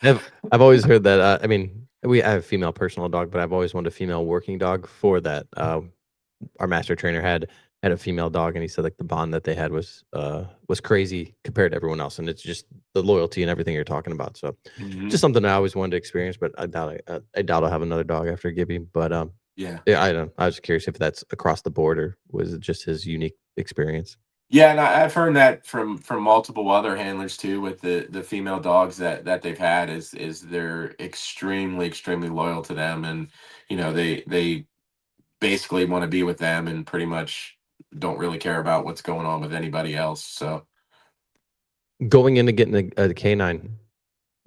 I've always heard that. I mean, I have a female personal dog, but I've always wanted a female working dog for that. Our master trainer had a female dog, and he said like the bond that they had was crazy compared to everyone else, and it's just the loyalty and everything you're talking about. So, Mhm. just something I always wanted to experience, but I doubt I'll have another dog after Gibby. But Yeah. yeah, I don't. I was curious if that's across the board or was it just his unique experience. Yeah, and I've heard that from multiple other handlers too, with the female dogs that they've had, is they're extremely, extremely loyal to them. And they basically want to be with them and pretty much don't really care about what's going on with anybody else. So Going into getting a canine,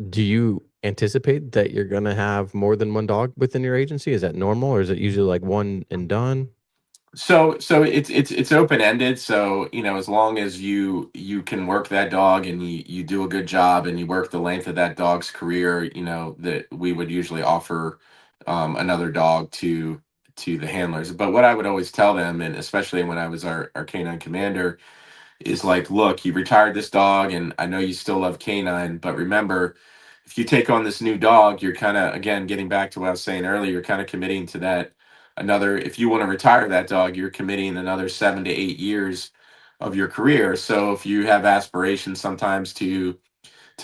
do you anticipate that you're gonna have more than one dog within your agency? Is that normal, or is it usually like one and done? so it's open ended. So as long as you can work that dog, and you do a good job, and you work the length of that dog's career, that we would usually offer another dog to the handlers. But what I would always tell them, and especially when I was our canine commander, is like, look, you retired this dog, and I know you still love canine, but remember, if you take on this new dog, you're kind of, again, getting back to what I was saying earlier, you're kind of committing to that another, if you want to retire that dog, you're committing another 7 to 8 years of your career. So if you have aspirations sometimes to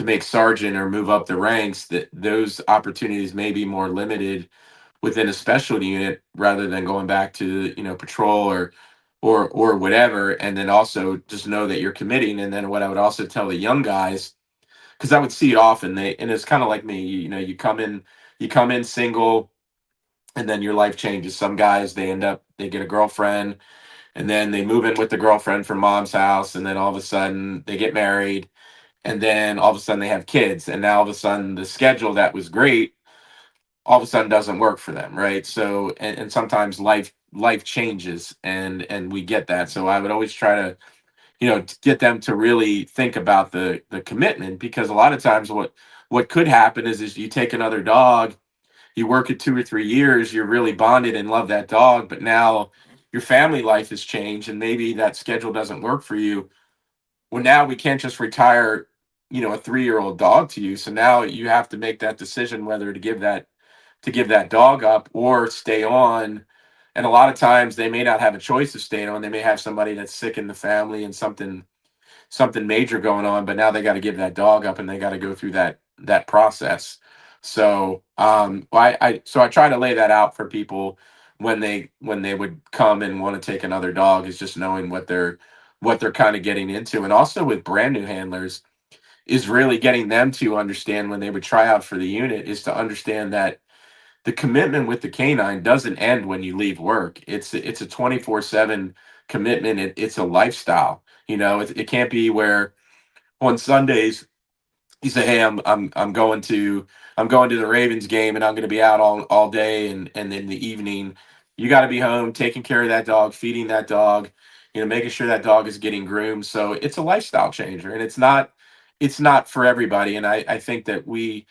make sergeant or move up the ranks, that those opportunities may be more limited within a specialty unit rather than going back to patrol or whatever. And then also just know that you're committing. And then what I would also tell the young guys, because I would see it often, and it's kind of like me, you come in single, and then your life changes. Some guys, they get a girlfriend, and then they move in with the girlfriend from mom's house, and then all of a sudden they get married, and then all of a sudden they have kids, and now all of a sudden the schedule that was great all of a sudden doesn't work for them, right? So, and sometimes life changes, and we get that. So I would always try to to get them to really think about the commitment, because a lot of times what could happen is you take another dog, you work it 2 or 3 years, you're really bonded and love that dog, but now your family life has changed, and maybe that schedule doesn't work for you. Well, now we can't just retire a 3-year-old dog to you. So now you have to make that decision whether to give that dog up or stay on. And a lot of times they may not have a choice of staying on. They may have somebody that's sick in the family and something major going on, but now they got to give that dog up, and they got to go through that process. So I try to lay that out for people when they would come and want to take another dog, is just knowing what they're kind of getting into. And also with brand new handlers, is really getting them to understand, when they would try out for the unit, is to understand that the commitment with the canine doesn't end when you leave work. It's a 24/7 commitment. It's a lifestyle. It can't be where on Sundays you say, "Hey, I'm going to the Ravens game, and I'm going to be out all day, and in the evening you got to be home taking care of that dog, feeding that dog, making sure that dog is getting groomed." So it's a lifestyle changer, and it's not for everybody. And I think that we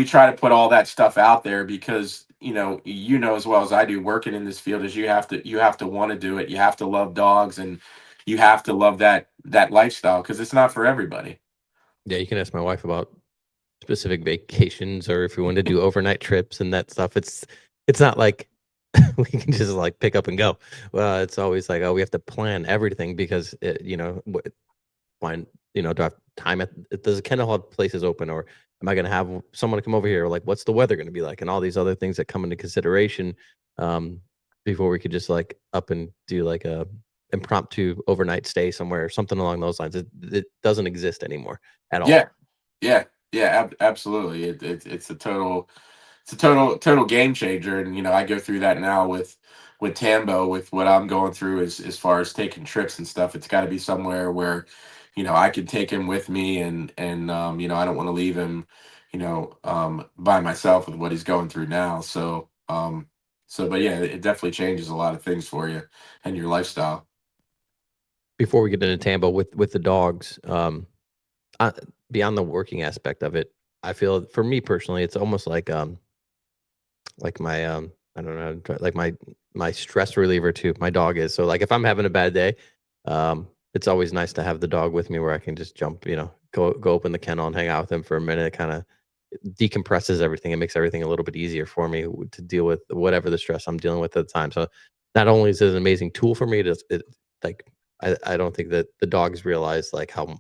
try to put all that stuff out there, because as well as I do, working in this field, is you have to want to do it, you have to love dogs, and you have to love that lifestyle, because it's not for everybody. Yeah, you can ask my wife about specific vacations or if we want to do overnight trips and that stuff. It's not like we can just like pick up and go. Well, it's always like, oh, we have to plan everything because find do I have time does the kennel have places open, or am I going to have someone to come over here, or like what's the weather going to be like, and all these other things that come into consideration um before we could just like up and do like a impromptu overnight stay somewhere or something along those lines. It doesn't exist anymore at all. Yeah, yeah, yeah, absolutely. It's a total game changer. And I go through that now with Tambo, with what I'm going through, as far as taking trips and stuff. It's got to be somewhere where I could take him with me, and I don't want to leave him, by myself with what he's going through now. But yeah, it definitely changes a lot of things for you and your lifestyle. Before we get into Tambo with the dogs, uh, beyond the working aspect of it, I feel for me personally, it's almost like my I don't know, like my stress reliever too. My dog is so like if I'm having a bad day, it's always nice to have the dog with me where I can just jump, go open the kennel and hang out with him for a minute. It kind of decompresses everything. It makes everything a little bit easier for me to deal with whatever the stress I'm dealing with at the time. So not only is it an amazing tool for me, it like I don't think that the dogs realize like how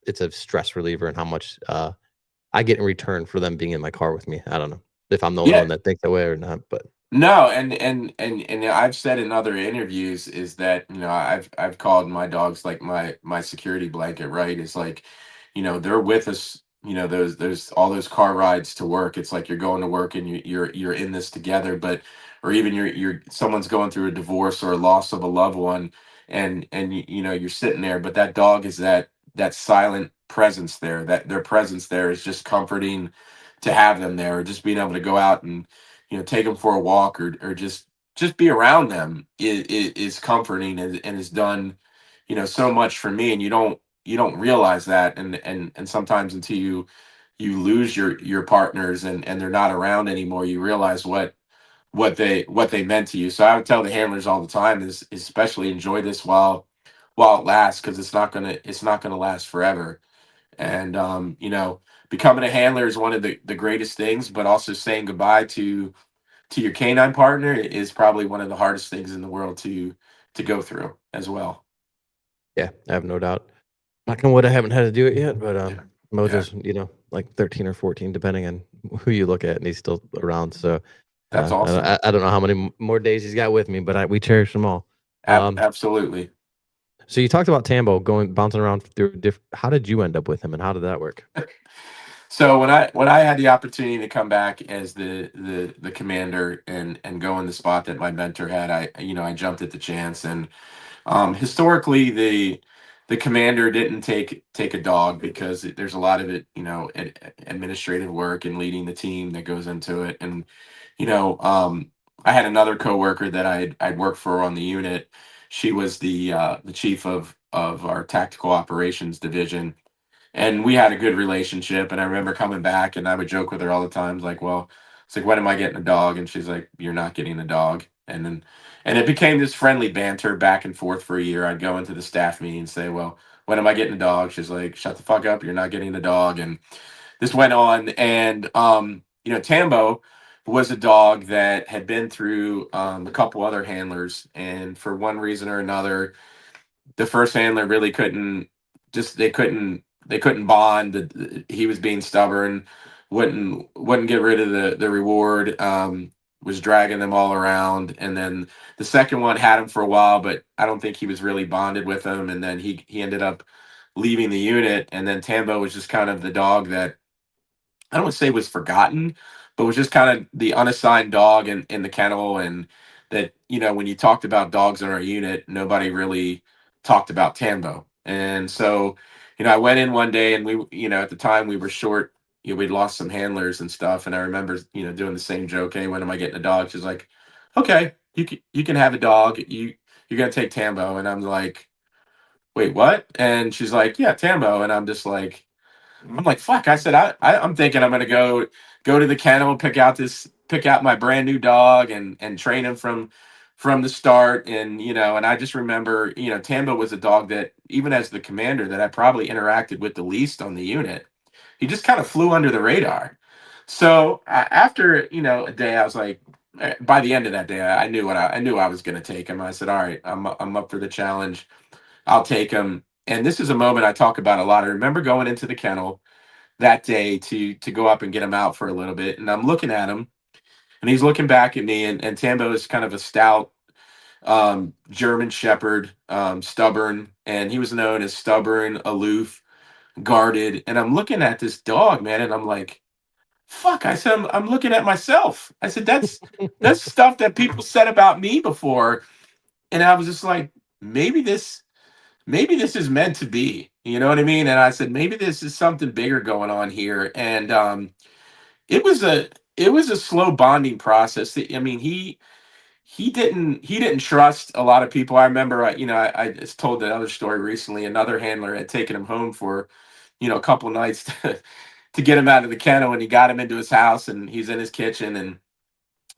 it's a stress reliever and how much I get in return for them being in my car with me. I don't know if I'm the only Yeah. one that thinks that way or not, but No, and I've said in other interviews is that, I've called my dogs like my security blanket, right? It's like, they're with us, those all those car rides to work. It's like you're going to work and you're in this together, but or even you're someone's going through a divorce or a loss of a loved one, and you're sitting there, but that dog is that silent presence there. That their presence there is just comforting to have them there, or just being able to go out and take them for a walk, or just be around them is comforting, and has done so much for me. And you don't realize that, and sometimes until you lose your partners, and they're not around anymore, you realize what they meant to you. So I would tell the handlers all the time is especially enjoy this while it lasts, because it's not gonna last forever. And becoming a handler is one of the greatest things, but also saying goodbye to your canine partner is probably one of the hardest things in the world to go through as well. yeah, I have no doubt. Knock on wood, I haven't had to do it yet, but Yeah. Yeah. Mojo's, like 13 or 14, depending on who you look at, and he's still around. So That's awesome. I don't know how many more days he's got with me, but we cherish them all. Um, Absolutely. so you talked about Tambo going bouncing around through different. How did you end up with him, and how did that work? So when I had the opportunity to come back as the commander, and go in the spot that my mentor had, I jumped at the chance. And historically, the commander didn't take a dog, because there's a lot of it, administrative work and leading the team that goes into it. And you know, I had another coworker that I'd worked for on the unit. She was the chief of our tactical operations division, and we had a good relationship. And I remember coming back, and I would joke with her all the time, like, well, it's like, when am I getting a dog? And she's like, you're not getting a dog. And it became this friendly banter back and forth for a year. I'd go into the staff meeting and say, well, when am I getting a dog? She's like, shut the fuck up, you're not getting a dog. And this went on. And Tambo was a dog that had been through a couple other handlers, and for one reason or another, the first handler really couldn't just they couldn't bond. He was being stubborn, wouldn't get rid of the reward, was dragging them all around. And then the second one had him for a while, but I don't think he was really bonded with him. And then he ended up leaving the unit. And then Tambo was just kind of the dog that, I don't want to say was forgotten, but was just kind of the unassigned dog in the kennel. And that, when you talked about dogs in our unit, nobody really talked about Tambo. And so, I went in one day, and at the time we were short, we'd lost some handlers and stuff. And I remember, doing the same joke, hey, when am I getting a dog? She's like, okay, you can have a dog. You're going to take Tambo. And I'm like, wait, what? And she's like, yeah, Tambo. And I'm like, fuck. I said, I'm thinking I'm gonna go to the kennel, pick out my brand new dog, and train him from the start. And I just remember, Tambo was a dog that, even as the commander, that I probably interacted with the least on the unit. He just kind of flew under the radar. So after a day, I was like, by the end of that day, I knew I was gonna take him. I said, all right, I'm up for the challenge. I'll take him. And this is a moment I talk about a lot. I remember going into the kennel that day to go up and get him out for a little bit. And I'm looking at him, and he's looking back at me. And Tambo is kind of a stout German Shepherd, stubborn. And he was known as stubborn, aloof, guarded. And I'm looking at this dog, man, and I'm like, fuck. I said, I'm looking at myself. I said, that's stuff that people said about me before. And I was just like, maybe maybe this is meant to be. You know what I mean? And I said, maybe this is something bigger going on here. And it was a it was a slow bonding process. I mean, he didn't trust a lot of people. I remember, I just told that other story recently. Another handler had taken him home for, a couple nights to get him out of the kennel, and he got him into his house, and he's in his kitchen, and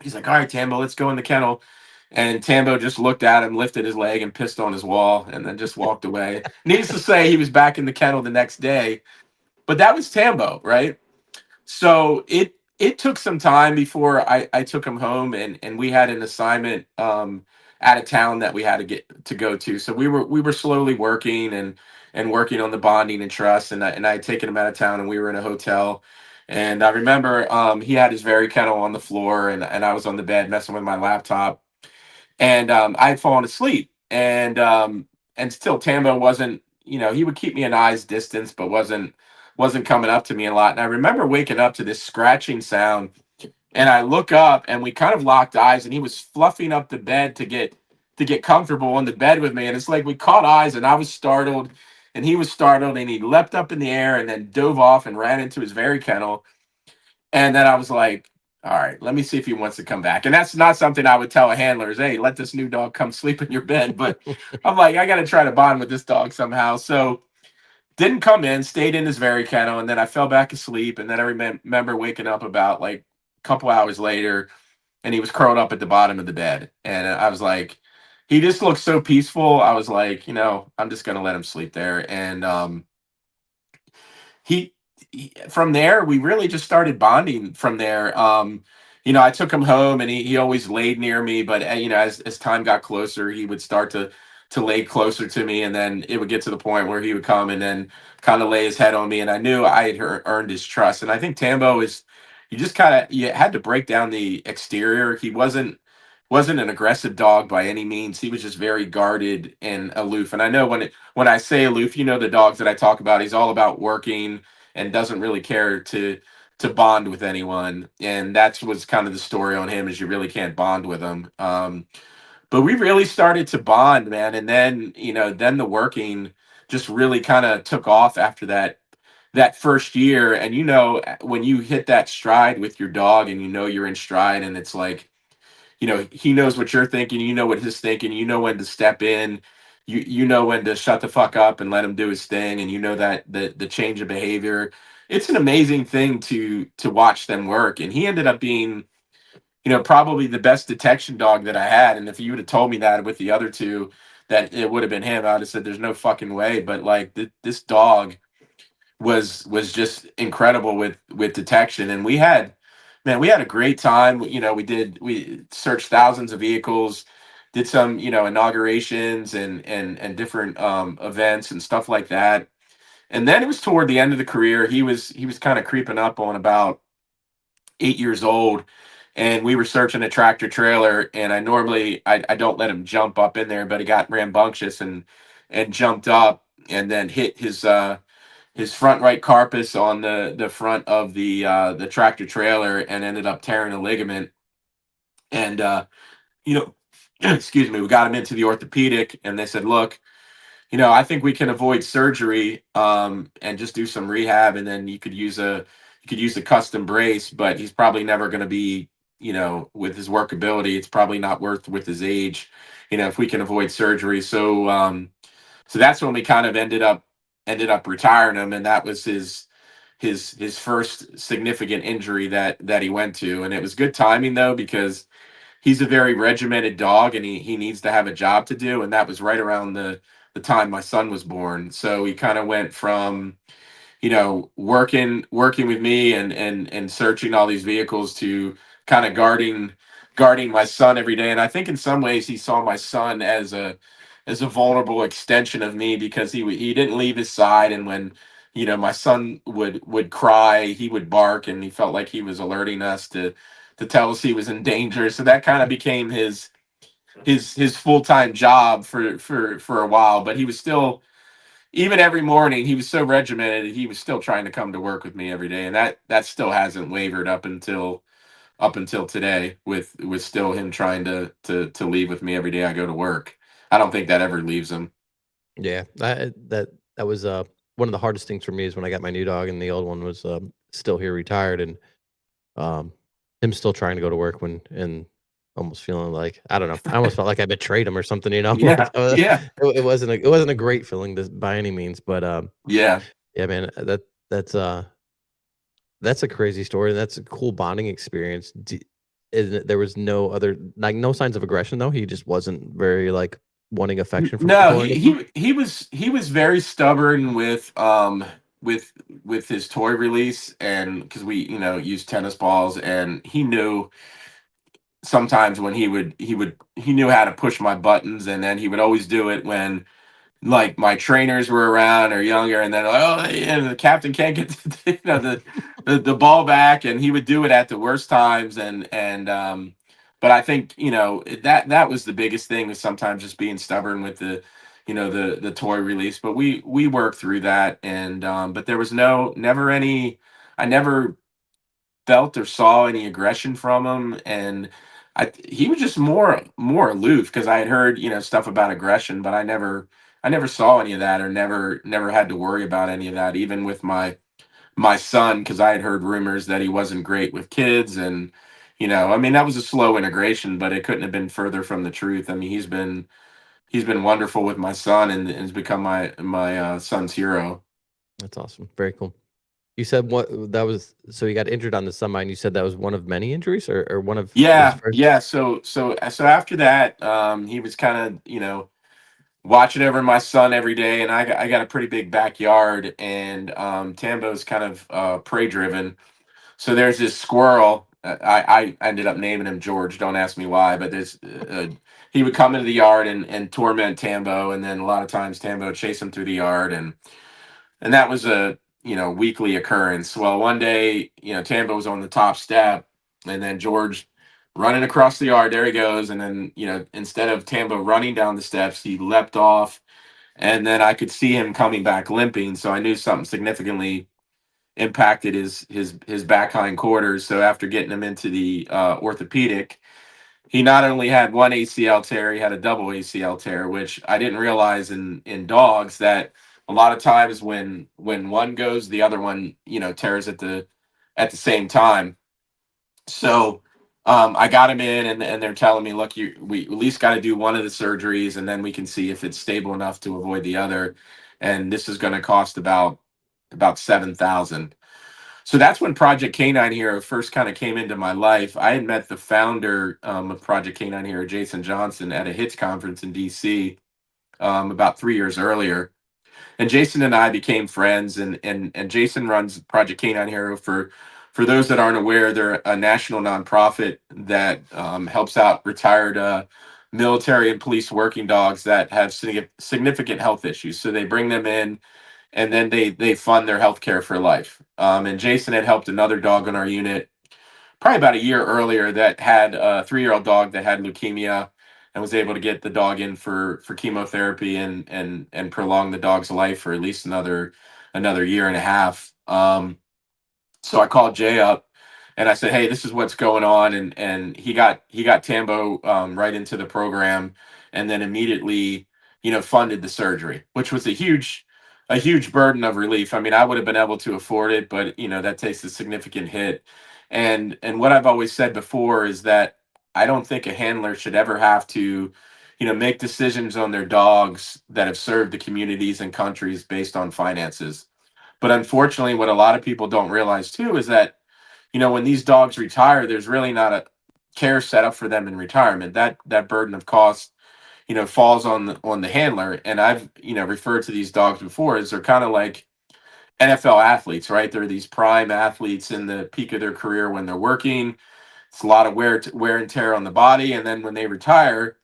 he's like, "All right, Tambo, let's go in the kennel." And Tambo just looked at him, lifted his leg, and pissed on his wall, and then just walked away. Needless to say, he was back in the kennel the next day. But that was Tambo, right? So it took some time before I took him home, and we had an assignment out of town that we had to get to go to. So we were slowly working and working on the bonding and trust, and I had taken him out of town, and we were in a hotel. And I remember he had his very kennel on the floor, and I was on the bed messing with my laptop, and I had fallen asleep, and still Tambo wasn't, he would keep me an eye's distance, but wasn't coming up to me a lot. And I remember waking up to this scratching sound, and I look up, and we kind of locked eyes, and he was fluffing up the bed to get comfortable on the bed with me, and it's like we caught eyes, and I was startled, and he was startled, and he leapt up in the air and then dove off and ran into his very kennel. And then I was like, all right, let me see if he wants to come back. And that's not something I would tell a handler is, hey, let this new dog come sleep in your bed. But I'm like, I got to try to bond with this dog somehow. So didn't come in, stayed in his very kennel. And then I fell back asleep. And then I remember waking up about like a couple hours later, and he was curled up at the bottom of the bed. And I was like, he just looked so peaceful. I was like, I'm just going to let him sleep there. And he, from there we really just started bonding from there. I took him home, and he always laid near me, but as time got closer, he would start to lay closer to me, and then it would get to the point where he would come and then kind of lay his head on me, and I knew I had earned his trust. And I think Tambo is, you had to break down the exterior. He wasn't an aggressive dog by any means. He was just very guarded and aloof. And I know when I say aloof, the dogs that I talk about, he's all about working and doesn't really care to bond with anyone. And that was kind of the story on him, is you really can't bond with him. But we really started to bond, man. And then the working just really kind of took off after that first year. And when you hit that stride with your dog, and you're in stride, and it's like, he knows what you're thinking, what he's thinking, when to step in, you know when to shut the fuck up and let him do his thing, and that the change of behavior. It's an amazing thing to watch them work. And he ended up being, probably the best detection dog that I had. And if you would have told me that with the other two, that it would have been him, I would have said there's no fucking way. But like this dog was just incredible with detection. And we had a great time. We searched thousands of vehicles, did some inaugurations and different events and stuff like that. And then it was toward the end of the career. He was kind of creeping up on about 8 years old, and we were searching a tractor trailer. And I don't let him jump up in there, but he got rambunctious and jumped up, and then hit his front right carpus on the front of the tractor trailer, and ended up tearing a ligament. And you know excuse me, we got him into the orthopedic, and they said, look, I think we can avoid surgery, and just do some rehab, and then you could use a custom brace, but he's probably never going to be, with his workability, it's probably not worth with his age, if we can avoid surgery. So that's when we kind of ended up retiring him, and that was his first significant injury that he went to. And it was good timing though, because he's a very regimented dog, and he needs to have a job to do. And that was right around the time my son was born. So he kind of went from, working with me and searching all these vehicles, to kind of guarding my son every day. And I think in some ways he saw my son as a vulnerable extension of me, because he didn't leave his side. And when my son would cry, he would bark, and he felt like he was alerting us to tell us he was in danger. So that kind of became his full-time job for a while. But he was still, even every morning, he was so regimented, he was still trying to come to work with me every day. And that still hasn't wavered up until today, with still him trying to leave with me every day I go to work. I don't think that ever leaves him. Yeah, that was one of the hardest things for me is when I got my new dog and the old one was still here retired and um him still trying to go to work when and almost feeling like I don't know. I almost felt like I betrayed him or something, you know. Yeah, yeah, It wasn't a great feeling by any means, but yeah. yeah, man, that's a crazy story. And that's a cool bonding experience. There was no other like no signs of aggression though. He just wasn't very like wanting affection from No, people or anything. he was very stubborn with with his toy release, and because we used tennis balls, and he knew sometimes when he knew how to push my buttons, and then he would always do it when like my trainers were around or younger, and then like, oh, and the captain can't get the ball back, and he would do it at the worst times, and but I think that was the biggest thing, was sometimes just being stubborn with the toy release, but we worked through that, and but there was never any, I never felt or saw any aggression from him, and he was just more aloof, because I had heard stuff about aggression, but I never saw any of that, or never had to worry about any of that, even with my son, because I had heard rumors that he wasn't great with kids, and I mean, that was a slow integration, but it couldn't have been further from the truth. I mean, he's been wonderful with my son, and has become my son's hero. That's awesome. Very cool. You said what that was so you got injured on the semi and you said that was one of many injuries or one of his Yeah, first. yeah. So after that, he was kind of watching over my son every day, and I got a pretty big backyard, and Tambo's kind of prey driven. So there's this squirrel. I ended up naming him George. Don't ask me why, but he would come into the yard and torment Tambo, and then a lot of times Tambo would chase him through the yard, and that was a weekly occurrence. Well, one day, Tambo was on the top step, and then George running across the yard. There he goes, and then instead of Tambo running down the steps, he leapt off, and then I could see him coming back limping. So I knew something significantly impacted his back hind quarters. So after getting him into the orthopedic, he not only had one ACL tear, he had a double ACL tear, which I didn't realize in dogs, that a lot of times when one goes, the other one tears at the same time. So I got him in, and they're telling me, look, we at least got to do one of the surgeries, and then we can see if it's stable enough to avoid the other. And this is going to cost about 7,000. So that's when Project Canine Hero first kind of came into my life. I had met the founder of Project Canine Hero, Jason Johnson, at a HITS conference in DC about 3 years earlier. And Jason and I became friends, and Jason runs Project Canine Hero. For those that aren't aware, they're a national nonprofit that helps out retired military and police working dogs that have significant health issues. So they bring them in, and then they fund their health care for life. And Jason had helped another dog on our unit probably about a year earlier that had a 3-year-old dog that had leukemia, and was able to get the dog in for chemotherapy, and prolong the dog's life for at least another year and a half. So I called Jay up, and I said, "Hey, this is what's going on," and he got Tambo right into the program, and then immediately funded the surgery, which was a huge burden of relief. I mean, I would have been able to afford it, but that takes a significant hit. And what I've always said before is that I don't think a handler should ever have to make decisions on their dogs that have served the communities and countries based on finances. But unfortunately, what a lot of people don't realize too is that, when these dogs retire, there's really not a care set up for them in retirement. That burden of cost, falls on the handler. And I've, referred to these dogs before as they're kind of like NFL athletes, right? They're these prime athletes in the peak of their career when they're working. It's a lot of wear and tear on the body. And then when they retire,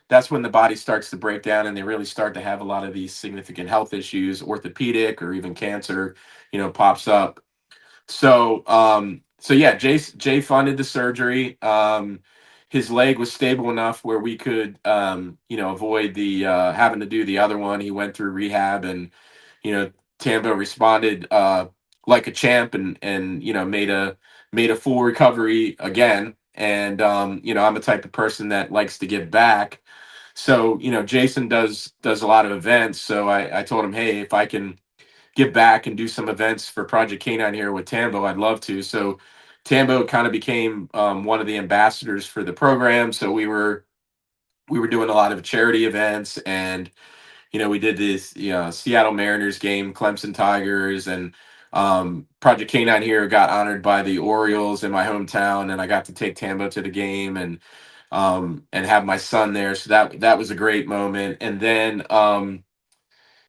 that's when the body starts to break down, and they really start to have a lot of these significant health issues, orthopedic or even cancer, pops up. So yeah, Jay funded the surgery. His leg was stable enough where we could, avoid the having to do the other one. He went through rehab, and you know, Tambo responded like a champ, and made a full recovery again. And I'm the type of person that likes to give back. So, Jason does a lot of events. So I told him, hey, if I can give back and do some events for Project Canine here with Tambo, I'd love to. So Tambo kind of became one of the ambassadors for the program. So we were doing a lot of charity events, and we did this Seattle Mariners game, Clemson Tigers, and Project Canine here got honored by the Orioles in my hometown, and I got to take Tambo to the game and have my son there. So that was a great moment. And then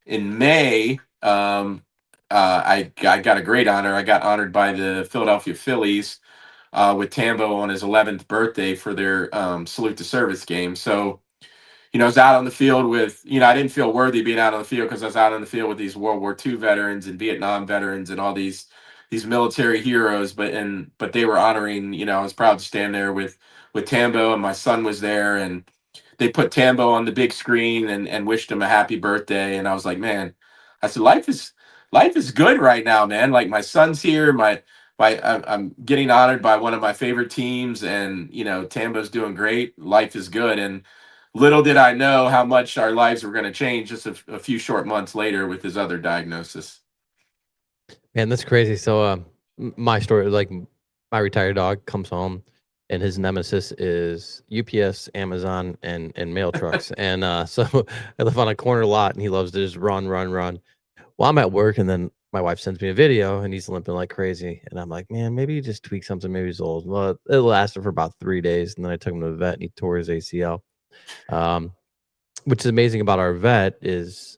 in May, I got a great honor. I got honored by the Philadelphia Phillies with Tambo on his 11th birthday for their salute to service game. So I was out on the field with, I didn't feel worthy being out on the field because I was out on the field with these World War II veterans and Vietnam veterans and all these military heroes. But they were honoring, I was proud to stand there with Tambo, and my son was there, and they put Tambo on the big screen and wished him a happy birthday. And I was like, man, I said, life is good right now, man. Like, my son's here, I'm getting honored by one of my favorite teams, and Tambo's doing great. Life is good. And little did I know how much our lives were going to change just a few short months later with his other diagnosis. Man, that's crazy. So, my story, like, my retired dog comes home, and his nemesis is UPS, Amazon, and mail trucks. And so I live on a corner lot, and he loves to just run, run, run. Well, I'm at work, and then my wife sends me a video, and he's limping like crazy. And I'm like, man, maybe he just tweaked something. Maybe he's old. Well, it lasted for about 3 days, and then I took him to the vet, and he tore his ACL. Um, which is amazing about our vet is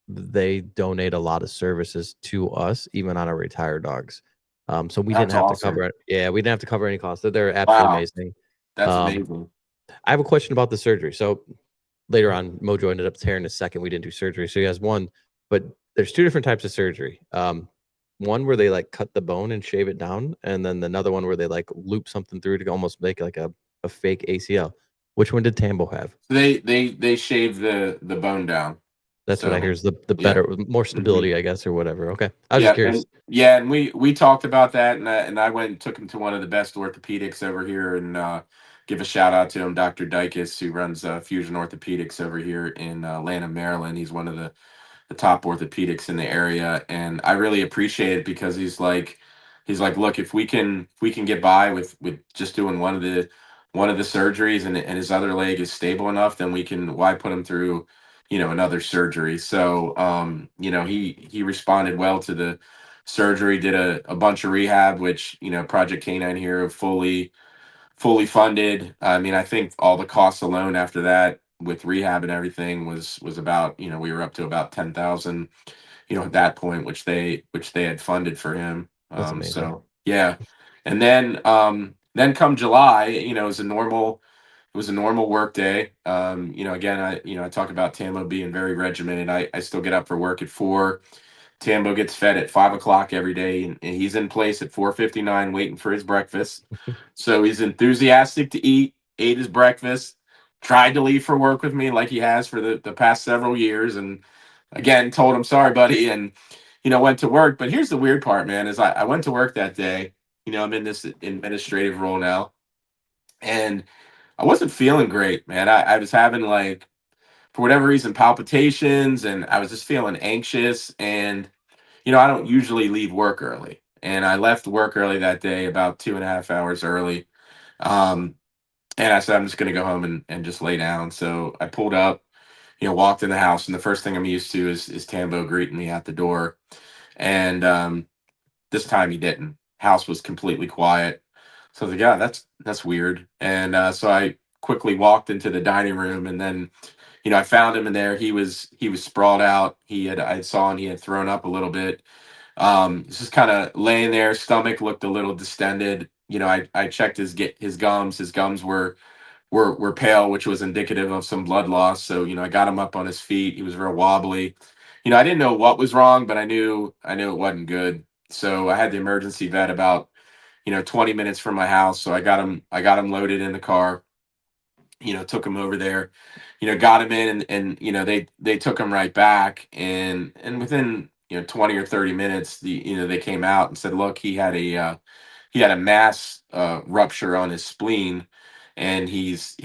they donate a lot of services to us, even on our retired dogs. So we didn't That's have to awesome. cover it. Yeah, we didn't have to cover any costs. They're absolutely Wow. amazing. That's Um, amazing. I have a question about the surgery. So later on, Mojo ended up tearing his second. We didn't do surgery, so he has one. But there's two different types of surgery. One where they like cut the bone and shave it down, and then another one where they like loop something through to almost make like a fake ACL. Which one did Tambo have? They shave the bone down. That's what I hear So is the yeah. better, more Mhm. stability, I guess, or whatever. Okay. I was just curious. And we talked about that, and I went and took him to one of the best orthopedics over here, and give a shout out to him, Dr. Dykes, who runs Fusion Orthopedics over here in Lanham, Maryland. He's one of the top orthopedics in the area, and I really appreciate it because he's like, look, if we can get by with just doing one of the surgeries, and his other leg is stable enough, then we can, why put him through another surgery. So he responded well to the surgery, did a bunch of rehab, which Project Canine here fully funded. I mean, I think all the costs alone after that with rehab and everything was about, we were up to about 10,000, at that point, which they had funded for him. That's amazing. So yeah. And then come July, it was a normal work day. Again, I talk about Tambo being very regimented. I still get up for work at 4. Tambo gets fed at 5 o'clock every day, and he's in place at 4:59 waiting for his breakfast. So he's enthusiastic to eat, ate his breakfast, tried to leave for work with me like he has for the past several years. And again, told him, sorry, buddy, and went to work. But here's the weird part, man, is I went to work that day. I'm in this administrative role now, and I wasn't feeling great, man. I was having, like, for whatever reason, palpitations, and I was just feeling anxious. And I don't usually leave work early, and I left work early that day, about 2.5 hours early. Um, and I said, I'm just going to go home and just lay down. So I pulled up, walked in the house, and the first thing I'm used to is Tambo greeting me at the door. And this time he didn't. House was completely quiet. So I was like, yeah, that's weird. And so I quickly walked into the dining room, and then I found him in there. He was sprawled out. I saw, and he had thrown up a little bit. He's just kind of laying there. Stomach looked a little distended. I checked his gums. His gums were pale, which was indicative of some blood loss. So I got him up on his feet. He was real wobbly. I didn't know what was wrong, but I knew it wasn't good. So I had the emergency vet about 20 minutes from my house. So I got him loaded in the car. Took him over there. Got him in, and they took him right back, and within 20 or 30 minutes, they came out and said, look, he had a mass rupture on his spleen, and he's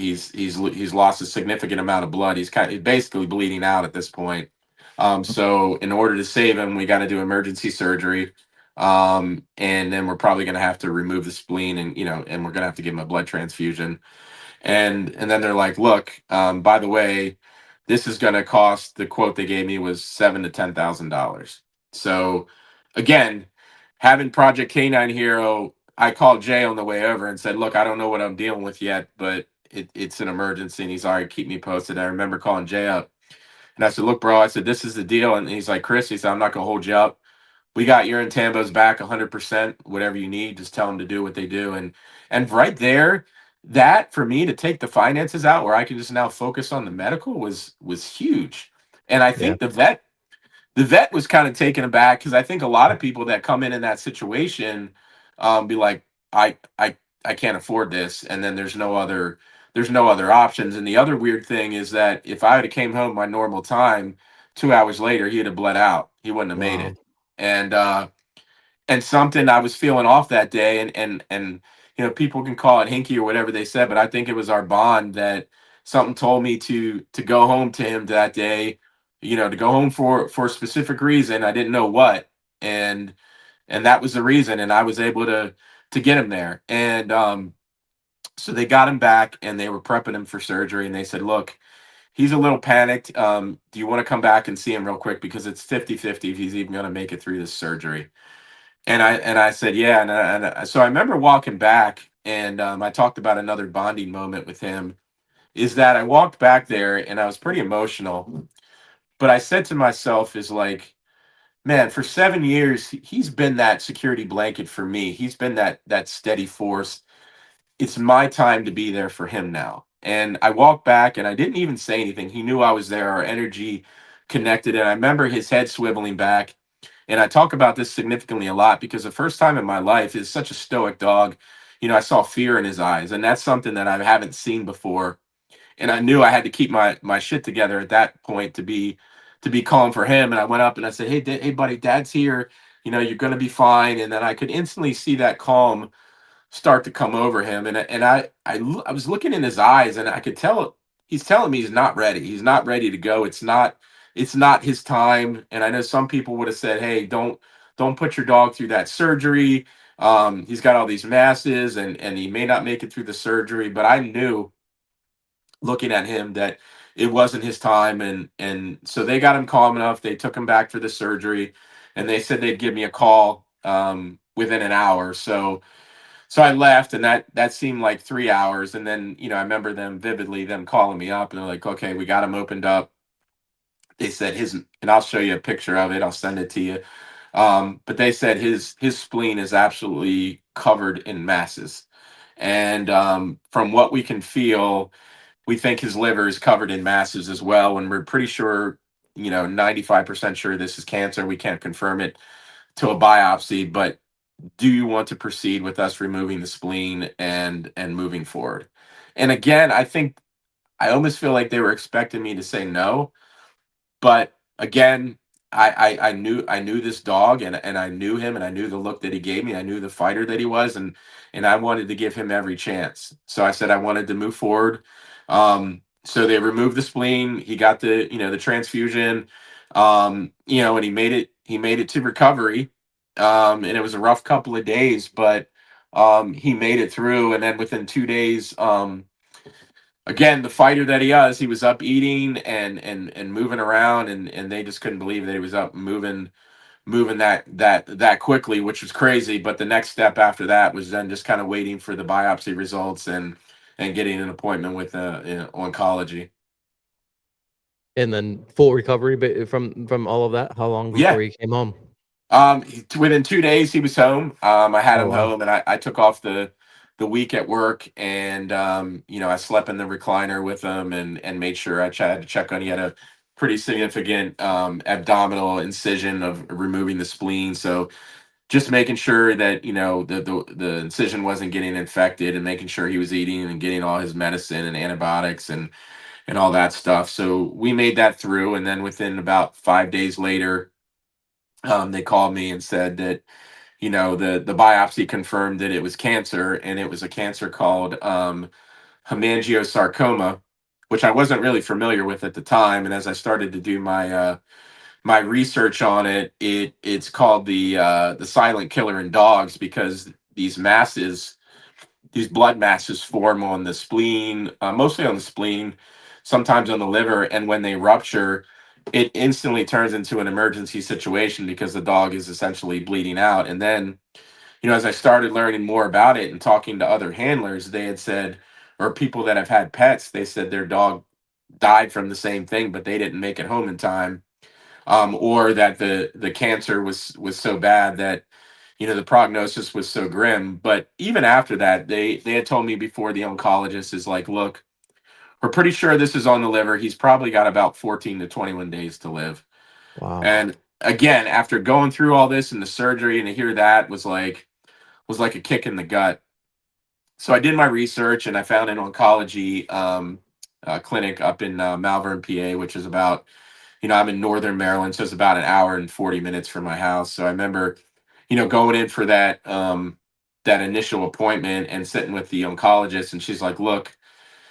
lost a significant amount of blood. He's basically bleeding out at this point. So in order to save him, we got to do emergency surgery. And then we're probably going to have to remove the spleen, and and we're going to have to give him a blood transfusion. And then they're like, look, by the way, this is going to cost, the quote they gave me was $7,000 to $10,000. So again, having Project Canine Hero, I called Jay on the way over and said, look, I don't know what I'm dealing with yet, but it's an emergency. And he's all right, keep me posted. I remember calling Jay up and I said, look, bro, I said, this is the deal. And he's like, Chris, he said, I'm not going to hold you up. We got your and Tambo's back 100%. Whatever you need, just tell them to do what they do. And right there, that for me to take the finances out where I can just now focus on the medical was huge. And I Yeah. think the vet was kind of taken aback, because I think a lot of people that come in that situation be like, I can't afford this, and then there's no other options. And the other weird thing is that if I would have came home my normal time, 2 hours later he'd have bled out. He wouldn't have made Wow. it. And something I was feeling off that day, and people can call it hinky or whatever they said, but I think it was our bond, that something told me to go home to him that day, to go home for a specific reason. I didn't know what, and that was the reason, and I was able to get him there. And so they got him back, and they were prepping him for surgery, and they said, look, he's a little panicked. Do you want to come back and see him real quick, because it's 50-50 if he's even going to make it through this surgery? And I said, yeah. So I remember walking back, and I talked about another bonding moment with him, is that I walked back there and I was pretty emotional. But I said to myself, is like, man, for 7 years, he's been that security blanket for me. He's been that steady force. It's my time to be there for him now. And I walked back and I didn't even say anything. He knew I was there. Our energy connected. And I remember his head swiveling back. And I talk about this significantly a lot, because the first time in my life, is such a stoic dog. I saw fear in his eyes, and that's something that I haven't seen before. And I knew I had to keep my shit together at that point to be calm for him. And I went up and I said, hey, hey, buddy, Dad's here. You're gonna be fine. And then I could instantly see that calm start to come over him. And I was looking in his eyes, and I could tell he's telling me he's not ready. He's not ready to go. It's not his time. And I know some people would have said, hey, don't put your dog through that surgery. He's got all these masses, and he may not make it through the surgery. But I knew, looking at him, that it wasn't his time. And so they got him calm enough. They took him back for the surgery, and they said they'd give me a call within an hour. So I left, and that seemed like 3 hours. And then, I remember them vividly, them calling me up, and they're like, okay, we got him opened up. They said and I'll show you a picture of it. I'll send it to you. But they said his spleen is absolutely covered in masses. And from what we can feel, we think his liver is covered in masses as well. And we're pretty sure, 95% sure this is cancer. We can't confirm it to a biopsy, but do you want to proceed with us removing the spleen and moving forward? And again, I almost feel like they were expecting me to say no. But again, I knew this dog, and I knew him, and I knew the look that he gave me. I knew the fighter that he was, and I wanted to give him every chance. So I said I wanted to move forward. So they removed the spleen. He got the transfusion. And he made it to recovery. And it was a rough couple of days, but he made it through. And then within 2 days, again, the fighter that he was up eating and moving around, and they just couldn't believe that he was up moving that quickly, which was crazy. But the next step after that was then just kind of waiting for the biopsy results and getting an appointment with oncology. And then full recovery from all of that. How long Yeah. before you came home? Within 2 days he was home. I had Oh, him wow. home, and I took off the week at work, and I slept in the recliner with him, and made sure had to check on. He had a pretty significant abdominal incision of removing the spleen, so just making sure that the incision wasn't getting infected, and making sure he was eating and getting all his medicine and antibiotics and all that stuff. So we made that through, and then within about 5 days later, they called me and said that the biopsy confirmed that it was cancer, and it was a cancer called hemangiosarcoma, which I wasn't really familiar with at the time. And as I started to do my research on it, it's called the silent killer in dogs, because these blood masses form on the spleen, mostly on the spleen, sometimes on the liver, and when they rupture, it instantly turns into an emergency situation because the dog is essentially bleeding out. And then, as I started learning more about it and talking to other handlers, they had said, or people that have had pets, they said their dog died from the same thing, but they didn't make it home in time, or that the cancer was so bad that the prognosis was so grim. But even after that, they had told me before, the oncologist is like, look, we're pretty sure this is on the liver. He's probably got about 14 to 21 days to live. Wow. And again, after going through all this and the surgery, and to hear that was like a kick in the gut. So I did my research and I found an oncology clinic up in Malvern, PA, which is about, I'm in Northern Maryland, so it's about an hour and 40 minutes from my house. So I remember, going in for that initial appointment and sitting with the oncologist, and she's like, look,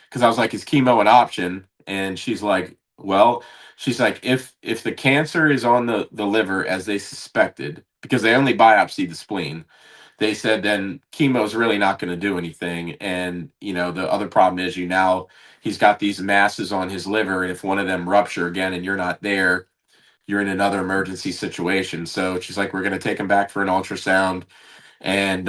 because I was like, is chemo an option? And she's like, well, she's like, if the cancer is on the liver as they suspected, because they only biopsied the spleen, they said then chemo is really not going to do anything. And the other problem is, he's got these masses on his liver, and if one of them rupture again and you're not there, you're in another emergency situation. So she's like, we're going to take him back for an ultrasound, and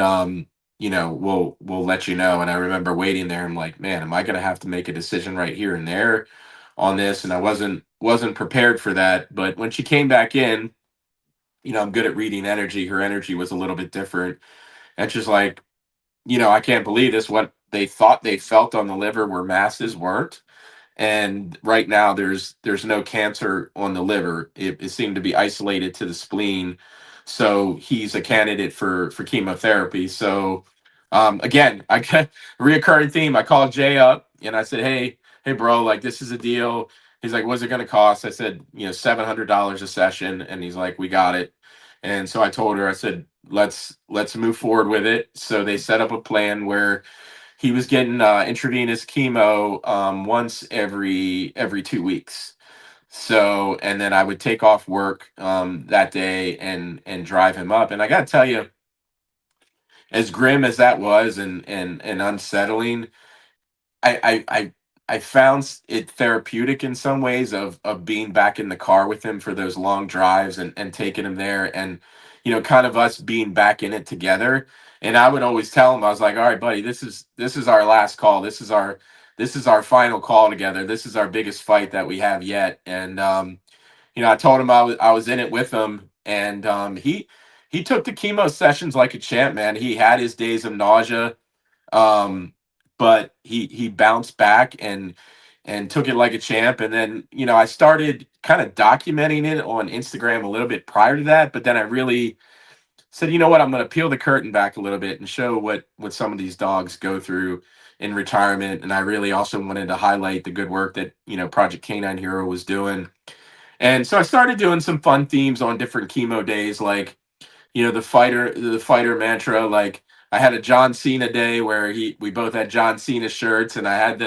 we'll let you know. And I remember waiting there. I'm like, man, am I going to have to make a decision right here and there on this? And I wasn't prepared for that. But when she came back in, I'm good at reading energy. Her energy was a little bit different. And she's like, I can't believe this. What they thought they felt on the liver were masses, weren't. And right now there's no cancer on the liver. It seemed to be isolated to the spleen. So he's a candidate for chemotherapy. So again, I got a reoccurring theme. I called Jay up and I said, hey bro, like, this is a deal. He's like, what's it going to cost? I said, $700 a session. And he's like, we got it. And so I told her, I said, let's move forward with it. So they set up a plan where he was getting intravenous chemo once every 2 weeks. So, and then I would take off work that day and drive him up. And I got to tell you, as grim as that was, and unsettling, I found it therapeutic in some ways, of being back in the car with him for those long drives, and taking him there, and kind of us being back in it together. And I would always tell him, I was like, all right, buddy, this is our last call. This is our final call together. This is our biggest fight that we have yet. And I told him I was in it with him, and he took the chemo sessions like a champ, man. He had his days of nausea, um, but he bounced back and took it like a champ. And then I started kind of documenting it on Instagram a little bit prior to that, but then I really said, you know what, I'm going to peel the curtain back a little bit and show what some of these dogs go through in retirement. And I really also wanted to highlight the good work that Project Canine Hero was doing. And so I started doing some fun themes on different chemo days, like the fighter mantra. Like, I had a John Cena day where we both had John Cena shirts, and I had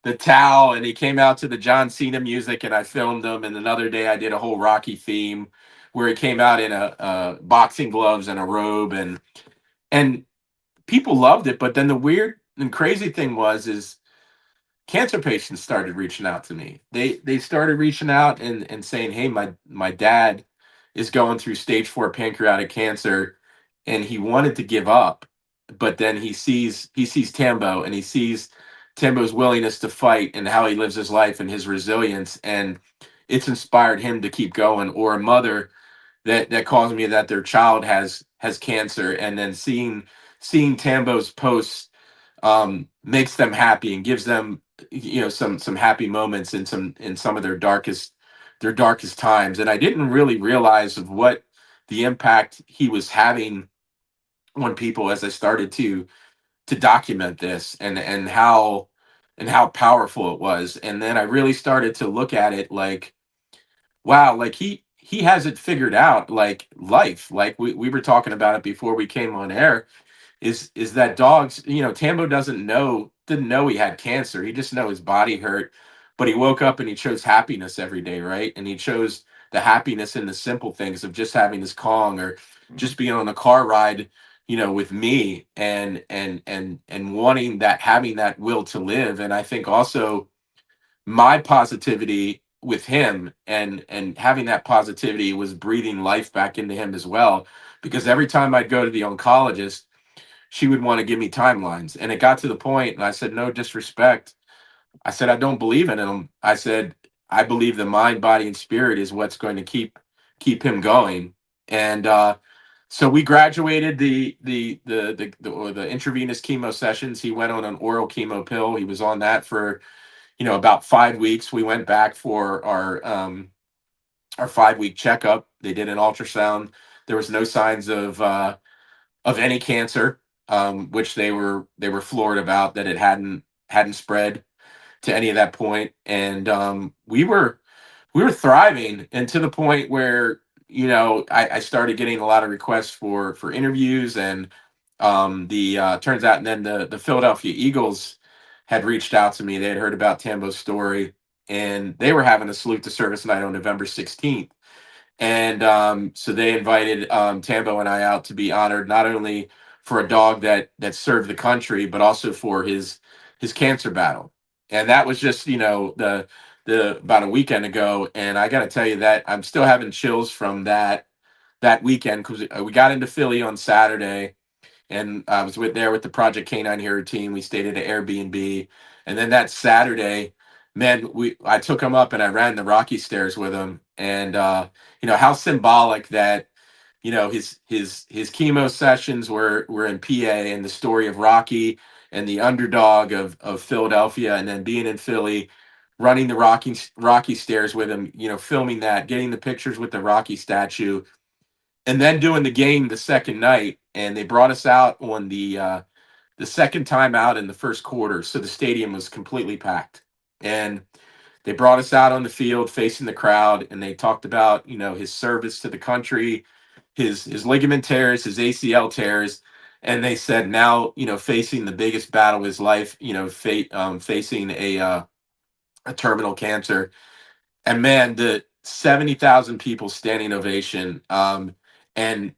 the towel, and he came out to the John Cena music, and I filmed him. And another day I did a whole Rocky theme where he came out in a boxing gloves and a robe, and people loved it. But then the weird and crazy thing is cancer patients started reaching out to me. They started reaching out and saying, hey, my dad is going through stage 4 pancreatic cancer, and he wanted to give up, but then he sees Tambo, and he sees Tambo's willingness to fight and how he lives his life and his resilience, and it's inspired him to keep going. Or a mother that calls me that their child has cancer, and then seeing Tambo's posts makes them happy and gives them some happy moments in some of their darkest times. And I didn't really realize of what the impact he was having on people as I started to document this, and how powerful it was. And then I really started to look at it like, wow, like he has it figured out, like life, like we were talking about it before we came on air, is that dogs, Tambo doesn't know didn't know he had cancer. He just know his body hurt, but he woke up and he chose happiness every day, right? And he chose the happiness in the simple things of just having this Kong or just being on a car ride, with me, and wanting that, having that will to live. And I think also my positivity with him, and having that positivity was breathing life back into him as well, because every time I'd go to the oncologist, she would want to give me timelines, and it got to the point, and I said, no disrespect, I said, I don't believe in him. I said, I believe the mind, body, and spirit is what's going to keep him going. And so we graduated the intravenous chemo sessions. He went on an oral chemo pill. He was on that for about 5 weeks. We went back for our 5 week checkup. They did an ultrasound. There was no signs of any cancer, which they were floored about, that it hadn't spread to any of that point. And we were thriving, and to the point where I started getting a lot of requests for interviews. And the turns out, and then the Philadelphia Eagles had reached out to me. They had heard about Tambo's story, and they were having a salute to service night on November 16th. And so they invited Tambo and I out to be honored, not only for a dog that served the country, but also for his cancer battle. And that was just the about a weekend ago. And I got to tell you that I'm still having chills from that weekend, because we got into Philly on Saturday, and I was with the Project Canine Hero team. We stayed at an Airbnb, and then that Saturday, man, I took him up and I ran the Rocky Stairs with him. And how symbolic that his chemo sessions were in PA, and the story of Rocky and the underdog of Philadelphia, and then being in Philly, running the Rocky Stairs with him, filming that, getting the pictures with the Rocky statue, and then doing the game the second night. And they brought us out on the second time out in the first quarter, so the stadium was completely packed. And they brought us out on the field facing the crowd, and they talked about his service to the country, his ligament tears, his ACL tears. And they said, now facing the biggest battle of his life, facing a terminal cancer. And man, the 70,000 people standing ovation. And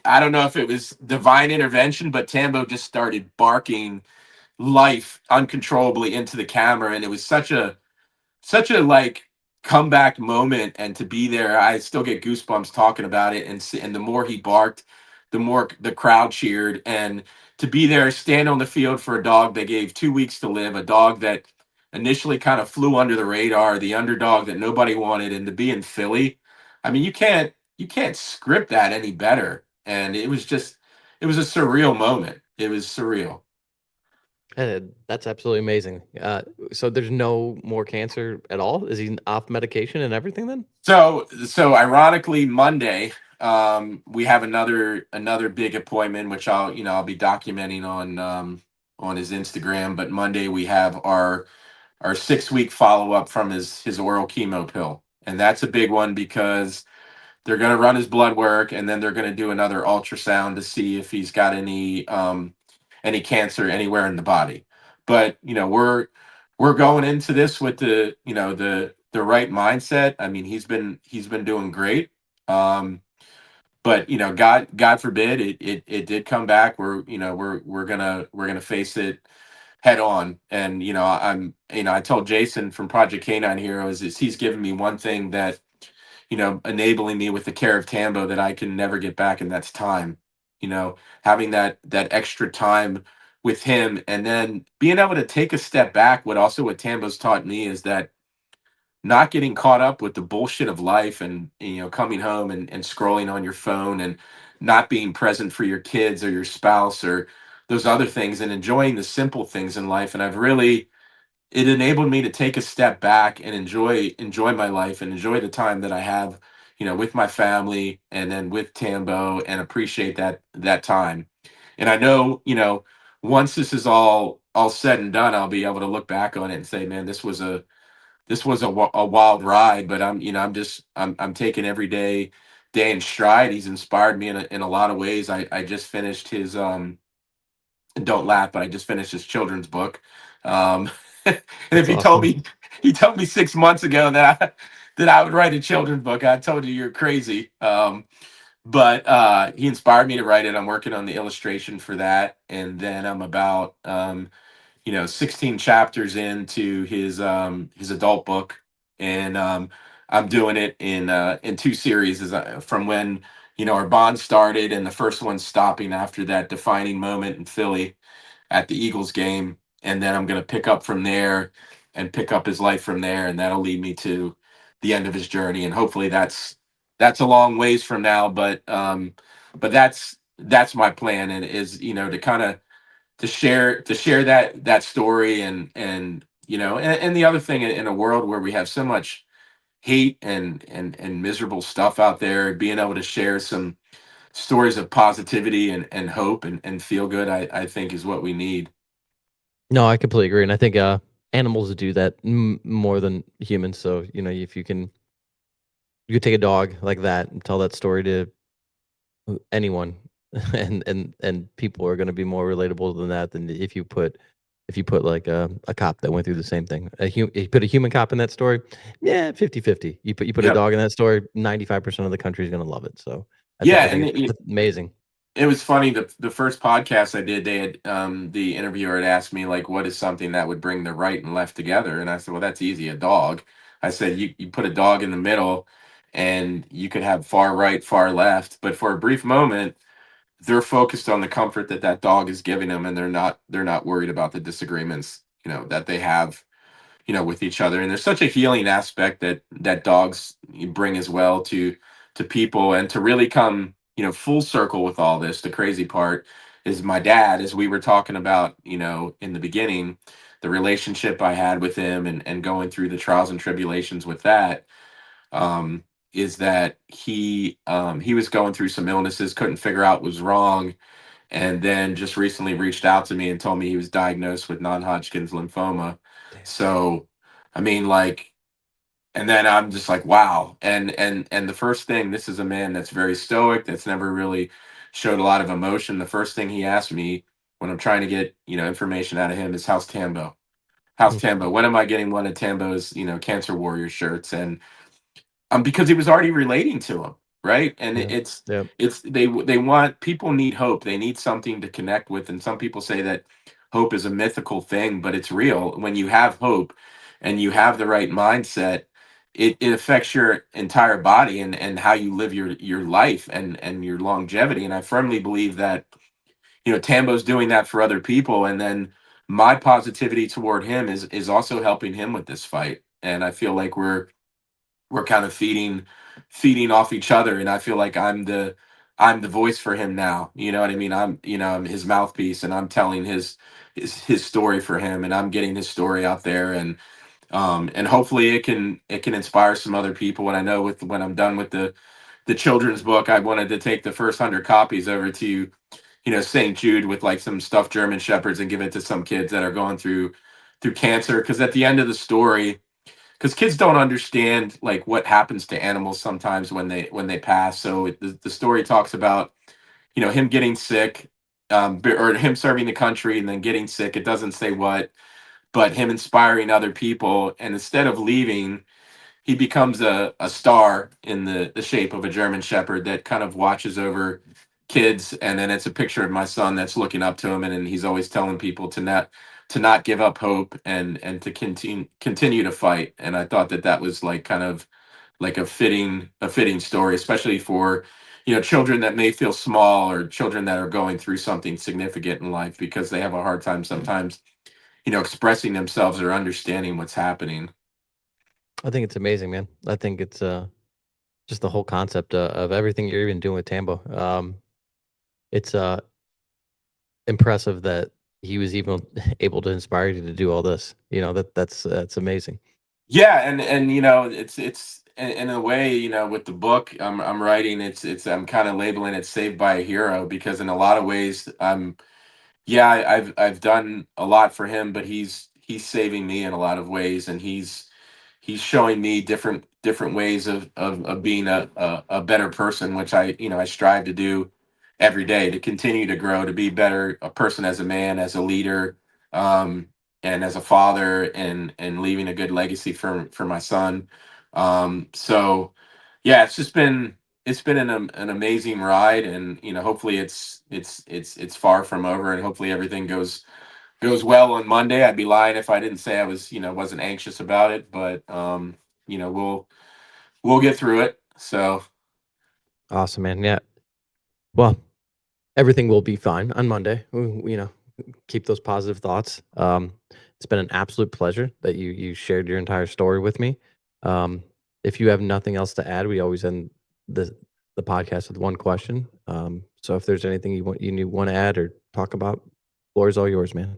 I don't know if it was divine intervention, but Tambo just started barking life uncontrollably into the camera. And it was such a like comeback moment. And to be there, I still get goosebumps talking about it. And the more he barked, the more the crowd cheered. And to be there, stand on the field for a dog that gave 2 weeks to live, a dog that initially kind of flew under the radar, the underdog that nobody wanted, and to be in Philly, I mean, you can't script that any better. And it was a surreal moment. It was surreal. That's absolutely amazing. So there's no more cancer at all? Is he off medication and everything then? So ironically, Monday, we have another big appointment, which I'll be documenting on his Instagram. But Monday we have our 6 week follow up from his oral chemo pill, and that's a big one, because they're going to run his blood work, and then they're going to do another ultrasound to see if he's got any cancer anywhere in the body. But we're going into this with the right mindset. I mean, he's been doing great. But God forbid it did come back. We're gonna face it head on. And I told Jason from Project Canine Heroes, is he's given me one thing that enabling me with the care of Tambo that I can never get back, and that's time. Having that extra time with him, and then being able to take a step back. What Tambo's taught me is that not getting caught up with the bullshit of life, and coming home and scrolling on your phone, and not being present for your kids or your spouse or those other things, and enjoying the simple things in life. And it enabled me to take a step back and enjoy my life, and enjoy the time that I have, with my family, and then with Tambo, and appreciate that time. And I know, once this is all said and done, I'll be able to look back on it and say, man, this was a wild ride. But I'm taking every day in stride. He's inspired me in a lot of ways. I just finished and don't laugh, but I just finished his children's book. And if That's awesome. he told me 6 months ago that I would write a children's book, I told you you're crazy. But he inspired me to write it. I'm working on the illustration for that, and then I'm about 16 chapters into his adult book, and I'm doing it in two series from when our bond started, and the first one stopping after that defining moment in Philly at the Eagles game, and then I'm going to pick up from there and pick up his life from there, and that'll lead me to the end of his journey. And hopefully that's a long ways from now, but that's my plan, and is to kind of to share that story, and the other thing, in a world where we have so much hate and miserable stuff out there, being able to share some stories of positivity and hope and feel good, I think is what we need. No, I completely agree, and I think animals do that more than humans. So if you could take a dog like that and tell that story to anyone, and people are going to be more relatable than that than if you put like a cop that went through the same thing. You put a human cop in that story, yeah, 50-50. You put a Yep. dog in that story, 95% of the country is going to love it. So I think Yeah, I and think it's amazing. it was funny. The first podcast I did, they had the interviewer had asked me, like, what is something that would bring the right and left together, and I said, well, that's easy, a dog. I said, you put a dog in the middle, and you could have far right, far left, but for a brief moment they're focused on the comfort that that dog is giving them, and they're not worried about the disagreements that they have with each other. And there's such a healing aspect that dogs bring as well to people, and to really come full circle with all this. The crazy part is my dad, as we were talking about in the beginning, the relationship I had with him, and going through the trials and tribulations with that, um is that he was going through some illnesses, couldn't figure out what was wrong, and then just recently reached out to me and told me he was diagnosed with non-Hodgkin's lymphoma. Damn. So, I mean, like, and then I'm just like, wow. And the first thing, this is a man that's very stoic, that's never really showed a lot of emotion. The first thing he asked me when I'm trying to get information out of him is, how's Tambo? How's Mm. Tambo? When am I getting one of Tambo's cancer warrior shirts? And because he was already relating to him, right? And Yeah. Yep. they want, people need hope. They need something to connect with. And some people say that hope is a mythical thing, but it's real. When you have hope and you have the right mindset, it affects your entire body, and how you live your life, and your longevity. And I firmly believe that Tambo's doing that for other people, and then my positivity toward him is also helping him with this fight. And I feel like we're kind of feeding off each other, and I feel like I'm the voice for him now. You know what I mean? I'm his mouthpiece, and I'm telling his story for him, and I'm getting his story out there, and hopefully it can inspire some other people. And I know, when I'm done with the children's book, I wanted to take the first 100 copies over to St. Jude with, like, some stuffed German shepherds, and give it to some kids that are going through cancer, because at the end of the story, because kids don't understand, like, what happens to animals sometimes when they pass. So the story talks about him getting sick, or him serving the country and then getting sick. It doesn't say what, but him inspiring other people, and instead of leaving, he becomes a star in the shape of a German Shepherd that kind of watches over kids. And then it's a picture of my son that's looking up to him, and he's always telling people to not give up hope, and to continue to fight. And I thought that was, like, kind of like a fitting story, especially for children that may feel small, or children that are going through something significant in life, because they have a hard time sometimes expressing themselves or understanding what's happening. I think it's amazing, man. I think it's just the whole concept of everything you're even doing with Tambo. It's impressive that he was even able to inspire you to do all this. That's amazing. Yeah, and it's in a way, with the book I'm writing, I'm kind of labeling it Saved by a Hero, because in a lot of ways, yeah, I've done a lot for him, but he's saving me in a lot of ways, and he's showing me different ways of being a better person, which I strive to do every day to continue to grow, to be better a person, as a man, as a leader, um, and as a father, and leaving a good legacy for my son. So yeah, it's been an amazing ride, and hopefully it's far from over, and hopefully everything goes well on Monday. I'd be lying if I didn't say I wasn't anxious about it, but we'll get through it. So Awesome, man. Yeah. Well, everything will be fine on Monday. Keep those positive thoughts. It's been an absolute pleasure that you shared your entire story with me. Um, if you have nothing else to add, we always end the podcast with one question. So if there's anything you want to add or talk about, floor is all yours, man.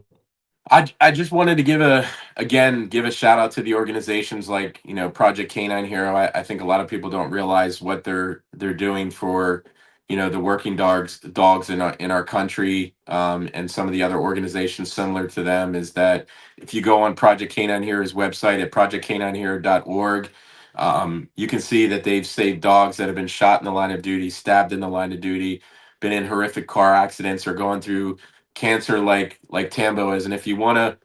I just wanted to give a shout out to the organizations like Project Canine Hero. I think a lot of people don't realize what they're doing for the working dogs in our country, and some of the other organizations similar to them. Is that if you go on Project Canine Hero's website at projectcaninehero.org, you can see that they've saved dogs that have been shot in the line of duty, stabbed in the line of duty, been in horrific car accidents, or going through cancer like Tambo is. And if you want a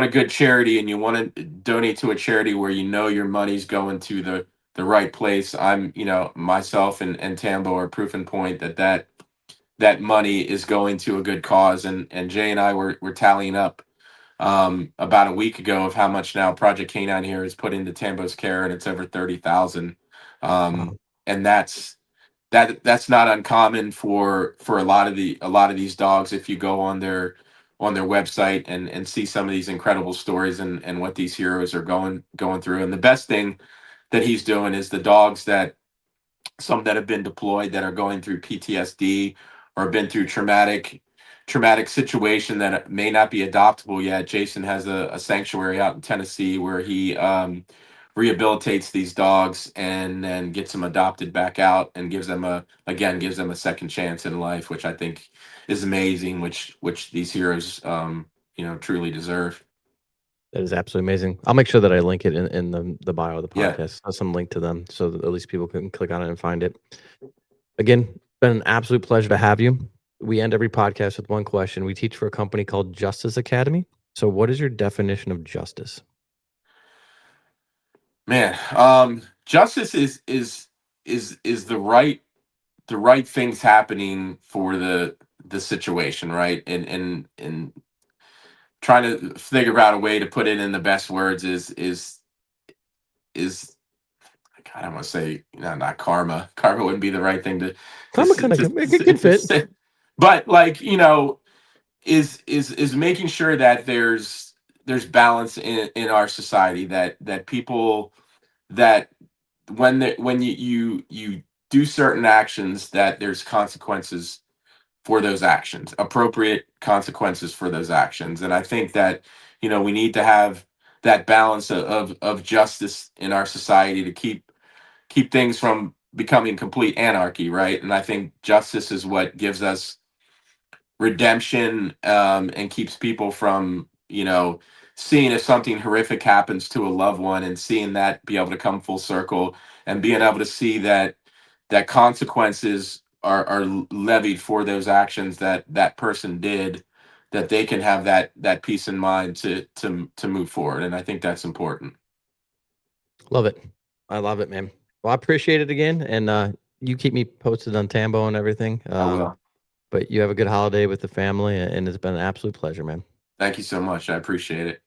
good charity, and you want to donate to a charity where your money's going to the right place, I'm myself and Tambo are proof and point that money is going to a good cause. And Jay and I were tallying up about a week ago of how much now Project Canine here has put into Tambo's care, and it's over 30,000. Wow. And that's not uncommon for a lot of these dogs. If you go on their website and see some of these incredible stories, and what these heroes are going through. And the best thing that he's doing is the dogs that some that have been deployed, that are going through PTSD, or been through traumatic situation that may not be adoptable yet. Jason has a sanctuary out in Tennessee where he rehabilitates these dogs, and then gets them adopted back out, and gives them a second chance in life, which I think is amazing, which these heroes truly deserve. That is absolutely amazing. I'll make sure that I link it in the bio of the Yeah. podcast. Some link to them so that at least people can click on it and find it. Again, been an absolute pleasure to have you. We end every podcast with one question. We teach for a company called Justice Academy. So, what is your definition of justice? Man, justice is the right things happening for the situation, right? And trying to figure out a way to put it in the best words is I don't want to say, not karma. Karma wouldn't be the right thing to Karma s- kind of to, can to fit. say. But like, is making sure that there's balance in our society, that people, that when you do certain actions, that there's consequences for those actions, appropriate consequences for those actions. And I think that we need to have that balance of justice in our society, to keep things from becoming complete anarchy, right? And I think justice is what gives us redemption, and keeps people from seeing if something horrific happens to a loved one, and seeing that be able to come full circle, and being able to see that consequences are levied for those actions that person did, that they can have that peace in mind to move forward. And I think that's important. Love it. I love it, man. Well, I appreciate it again. And you keep me posted on Tambo and everything. I will. But you have a good holiday with the family. And it's been an absolute pleasure, man. Thank you so much. I appreciate it.